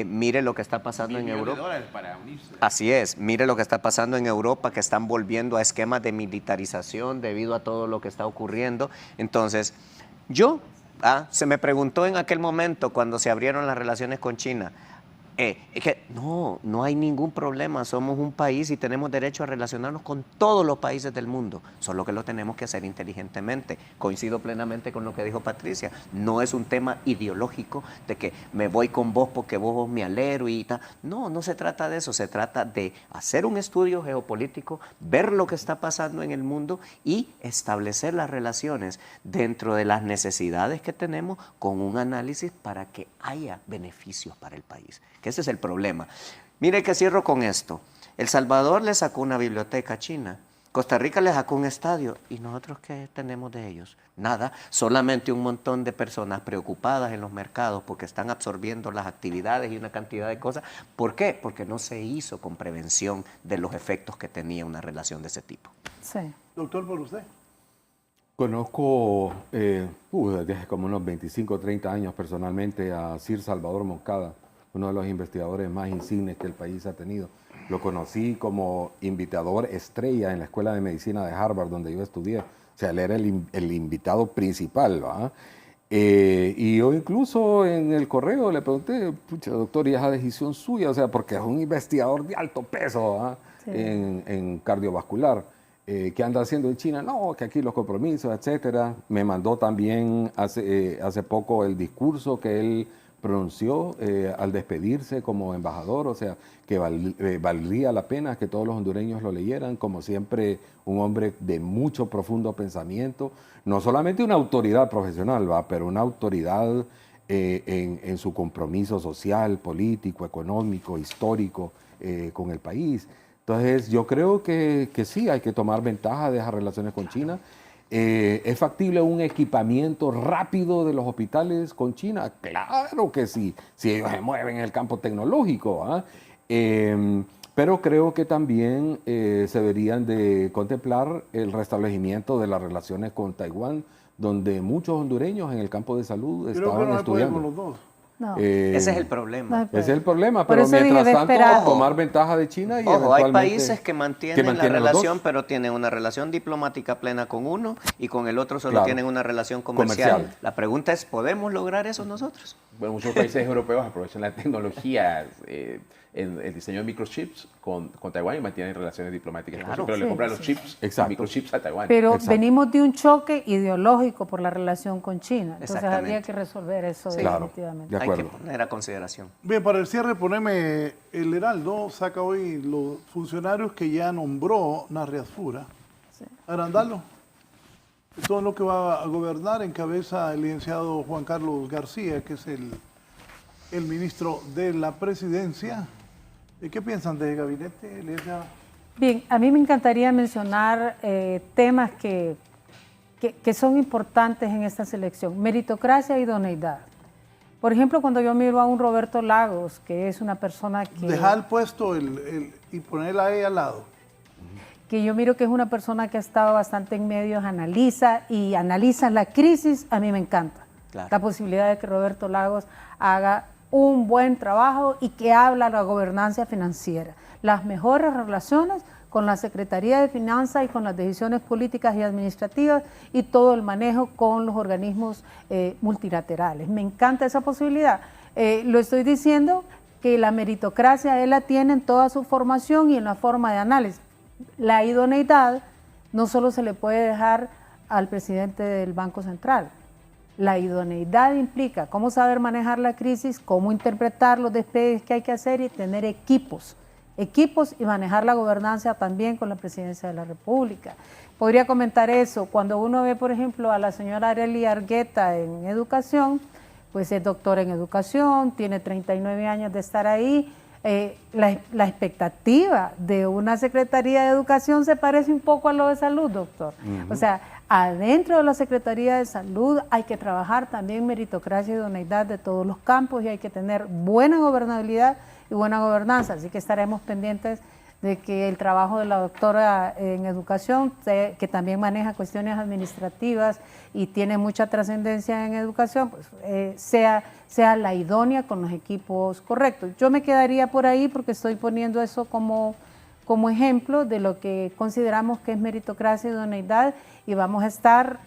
Mire lo que está pasando en Europa. Para unirse. Así es, mire lo que está pasando en Europa, que están volviendo a esquemas de militarización debido a todo lo que está ocurriendo. Entonces, se me preguntó en aquel momento cuando se abrieron las relaciones con China, es que no hay ningún problema, somos un país y tenemos derecho a relacionarnos con todos los países del mundo, solo que lo tenemos que hacer inteligentemente. Coincido plenamente con lo que dijo Patricia, no es un tema ideológico de que me voy con vos porque vos mi alero y tal. No se trata de eso, se trata de hacer un estudio geopolítico, ver lo que está pasando en el mundo y establecer las relaciones dentro de las necesidades que tenemos con un análisis para que haya beneficios para el país. Que ese es el problema. Mire que cierro con esto. El Salvador le sacó una biblioteca a China. Costa Rica le sacó un estadio. ¿Y nosotros qué tenemos de ellos? Nada. Solamente un montón de personas preocupadas en los mercados porque están absorbiendo las actividades y una cantidad de cosas. ¿Por qué? Porque no se hizo con prevención de los efectos que tenía una relación de ese tipo. Sí. Doctor, ¿por usted? Conozco desde hace como unos 25 o 30 años personalmente a Sir Salvador Moncada, uno de los investigadores más insignes que el país ha tenido. Lo conocí como invitador estrella en la Escuela de Medicina de Harvard, donde yo estudié. O sea, él era el invitado principal, ¿va? Y yo incluso en el correo le pregunté, pucha, doctor, ¿y esa decisión suya? O sea, porque es un investigador de alto peso, ¿va? Sí. En cardiovascular. ¿Qué anda haciendo en China? No, que aquí los compromisos, etcétera. Me mandó también hace poco el discurso que él pronunció al despedirse como embajador, o sea, que valdría la pena que todos los hondureños lo leyeran. Como siempre, un hombre de mucho profundo pensamiento, no solamente una autoridad profesional, pero una autoridad en su compromiso social, político, económico, histórico con el país. Entonces, yo creo que sí, hay que tomar ventaja de esas relaciones con China. ¿Es factible un equipamiento rápido de los hospitales con China? Claro que sí, si ellos se mueven en el campo tecnológico. ¿Ah? Pero creo que también se deberían de contemplar el restablecimiento de las relaciones con Taiwán, donde muchos hondureños en el campo de salud Creo que estaban no se puede estudiando. con los dos. No. Ese es el problema. Ese es el problema, Por pero eso dije mientras de tanto esperar. tomar ventaja de China y Ojo, hay eventualmente países que mantienen la los dos. relación, pero tienen una relación diplomática plena con uno y con el otro solo Claro. tienen una relación comercial. Comercial. La pregunta es, ¿podemos lograr eso nosotros? Bueno, muchos países europeos aprovechan la tecnología en el diseño de microchips con Taiwán y mantienen relaciones diplomáticas. Claro. Pero le Sí, compran sí. los chips, Exacto. microchips a Taiwán. Pero Exacto. venimos de un choque ideológico por la relación con China. Entonces Exactamente. habría que resolver eso Claro. definitivamente. De Hay que acuerdo. poner a consideración. Bien, para el cierre, poneme el Heraldo, saca hoy los funcionarios que ya nombró Nasrias Fura. Arandalo, todo lo que va a gobernar encabeza el licenciado Juan Carlos García, que es el ministro de la Presidencia. ¿Qué piensan del gabinete, licenciada? Bien, a mí me encantaría mencionar temas que son importantes en esta selección. Meritocracia y idoneidad. Por ejemplo, cuando yo miro a un Roberto Lagos, que es una persona que... Dejar el puesto y ponerla ahí al lado. que yo miro que es una persona que ha estado bastante en medios, analiza la crisis, a mí me encanta. Claro. La posibilidad de que Roberto Lagos haga un buen trabajo y que habla la gobernanza financiera, las mejores relaciones con la Secretaría de Finanzas y con las decisiones políticas y administrativas y todo el manejo con los organismos multilaterales. Me encanta esa posibilidad. Lo estoy diciendo que la meritocracia él la tiene en toda su formación y en la forma de análisis. La idoneidad no solo se le puede dejar al presidente del Banco Central. La idoneidad implica cómo saber manejar la crisis, cómo interpretar los despegues que hay que hacer y tener equipos y manejar la gobernanza también con la presidencia de la República. Podría comentar eso. Cuando uno ve, por ejemplo, a la señora Arely Argueta en educación, pues es doctora en educación, tiene 39 años de estar ahí. La expectativa de una Secretaría de Educación se parece un poco a lo de salud, doctor. O sea, adentro de la Secretaría de Salud hay que trabajar también meritocracia y idoneidad de todos los campos y hay que tener buena gobernabilidad y buena gobernanza. Así que estaremos pendientes de que el trabajo de la doctora en educación, que también maneja cuestiones administrativas y tiene mucha trascendencia en educación, pues, sea la idónea con los equipos correctos. Yo me quedaría por ahí porque estoy poniendo eso como ejemplo de lo que consideramos que es meritocracia y idoneidad y vamos a estar,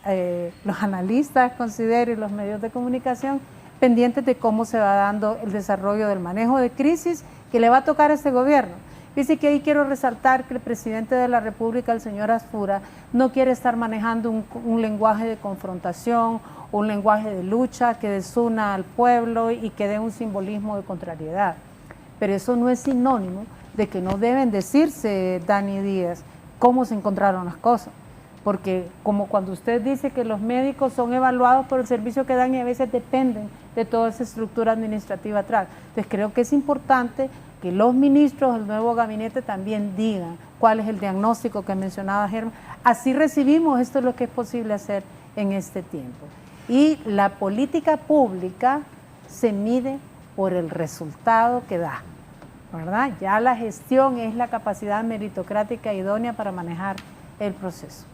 los analistas, considero, y los medios de comunicación, pendientes de cómo se va dando el desarrollo del manejo de crisis que le va a tocar a este gobierno. Dice que ahí quiero resaltar que el presidente de la República, el señor Asfura, no quiere estar manejando un lenguaje de confrontación, un lenguaje de lucha que desuna al pueblo y que dé un simbolismo de contrariedad. Pero eso no es sinónimo de que no deben decirse, Dani Díaz, cómo se encontraron las cosas. Porque como cuando usted dice que los médicos son evaluados por el servicio que dan y a veces dependen de toda esa estructura administrativa atrás. Entonces creo que es importante que los ministros del nuevo gabinete también digan cuál es el diagnóstico que mencionaba Germán. Así recibimos, esto es lo que es posible hacer en este tiempo. Y la política pública se mide por el resultado que da, ¿verdad? Ya la gestión es la capacidad meritocrática idónea para manejar el proceso.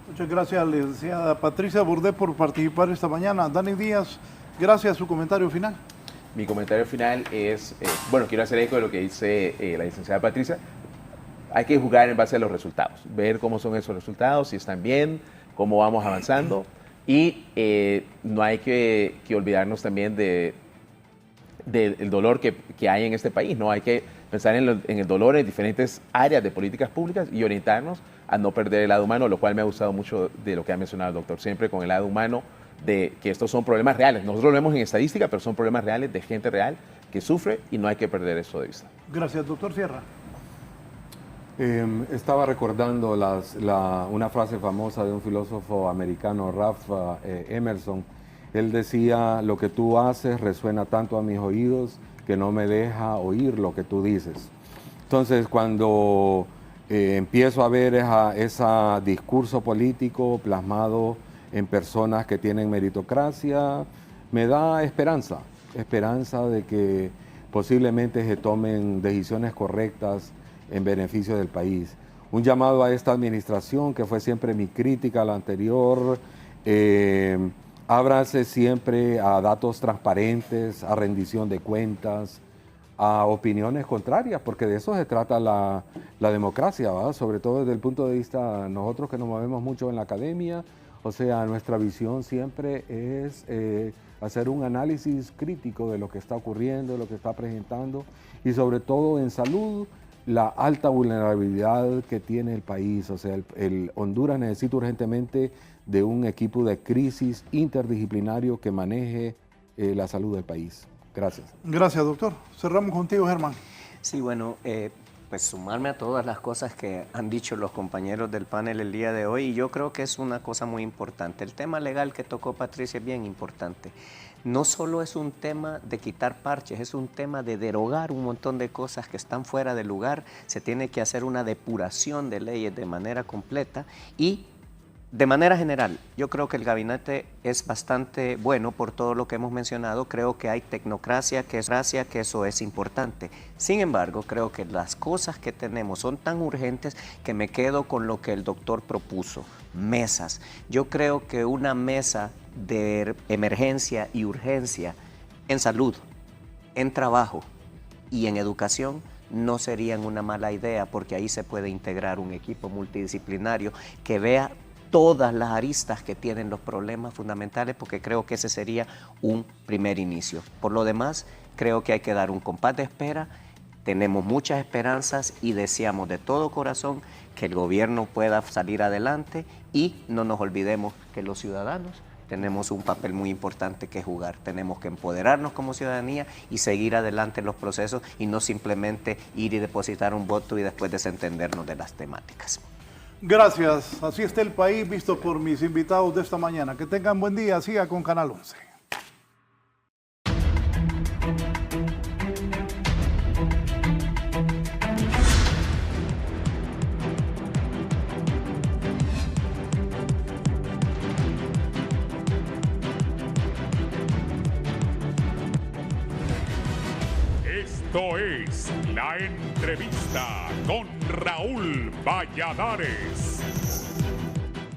Muchas gracias, licenciada Patricia Bourdet, por participar esta mañana. Dani Díaz, gracias. Su comentario final. Mi comentario final es, bueno, quiero hacer eco de lo que dice la licenciada Patricia. Hay que jugar en base a los resultados, ver cómo son esos resultados, si están bien, cómo vamos avanzando. Y no hay que olvidarnos también del dolor que hay en este país, ¿no? Hay que pensar en el dolor en diferentes áreas de políticas públicas y orientarnos a no perder el lado humano, lo cual me ha gustado mucho de lo que ha mencionado el doctor, siempre con el lado humano, de que estos son problemas reales. Nosotros lo vemos en estadística, pero son problemas reales de gente real que sufre y no hay que perder eso de vista. Gracias, doctor Sierra. Estaba recordando una frase famosa de un filósofo americano, Ralph Emerson. Él decía, lo que tú haces resuena tanto a mis oídos que no me deja oír lo que tú dices. Entonces, cuando empiezo a ver ese discurso político plasmado en personas que tienen meritocracia, me da esperanza de que posiblemente se tomen decisiones correctas en beneficio del país. Un llamado a esta administración, que fue siempre mi crítica a la anterior, ábrase siempre a datos transparentes, a rendición de cuentas, a opiniones contrarias, porque de eso se trata la democracia, ¿verdad? Sobre todo desde el punto de vista, nosotros que nos movemos mucho en la academia, o sea, nuestra visión siempre es hacer un análisis crítico de lo que está ocurriendo, de lo que está presentando, y sobre todo en salud, la alta vulnerabilidad que tiene el país. O sea, el Honduras necesita urgentemente de un equipo de crisis interdisciplinario que maneje la salud del país. Gracias. Gracias, doctor. Cerramos contigo, Germán. Sí, bueno, pues sumarme a todas las cosas que han dicho los compañeros del panel el día de hoy, y yo creo que es una cosa muy importante. El tema legal que tocó Patricia es bien importante. No solo es un tema de quitar parches, es un tema de derogar un montón de cosas que están fuera de lugar. Se tiene que hacer una depuración de leyes de manera completa y de manera general. Yo creo que el gabinete es bastante bueno por todo lo que hemos mencionado. Creo que hay tecnocracia, que eso es importante. Sin embargo, creo que las cosas que tenemos son tan urgentes que me quedo con lo que el doctor propuso. Mesas. Yo creo que una mesa de emergencia y urgencia en salud, en trabajo y en educación no serían una mala idea, porque ahí se puede integrar un equipo multidisciplinario que vea todas las aristas que tienen los problemas fundamentales, porque creo que ese sería un primer inicio. Por lo demás, creo que hay que dar un compás de espera. Tenemos muchas esperanzas y deseamos de todo corazón que el gobierno pueda salir adelante, y no nos olvidemos que los ciudadanos tenemos un papel muy importante que jugar. Tenemos que empoderarnos como ciudadanía y seguir adelante en los procesos, y no simplemente ir y depositar un voto y después desentendernos de las temáticas. Gracias. Así está el país visto por mis invitados de esta mañana. Que tengan buen día. Siga con Canal 11. Esto es La Entrevista con Raúl Valladares.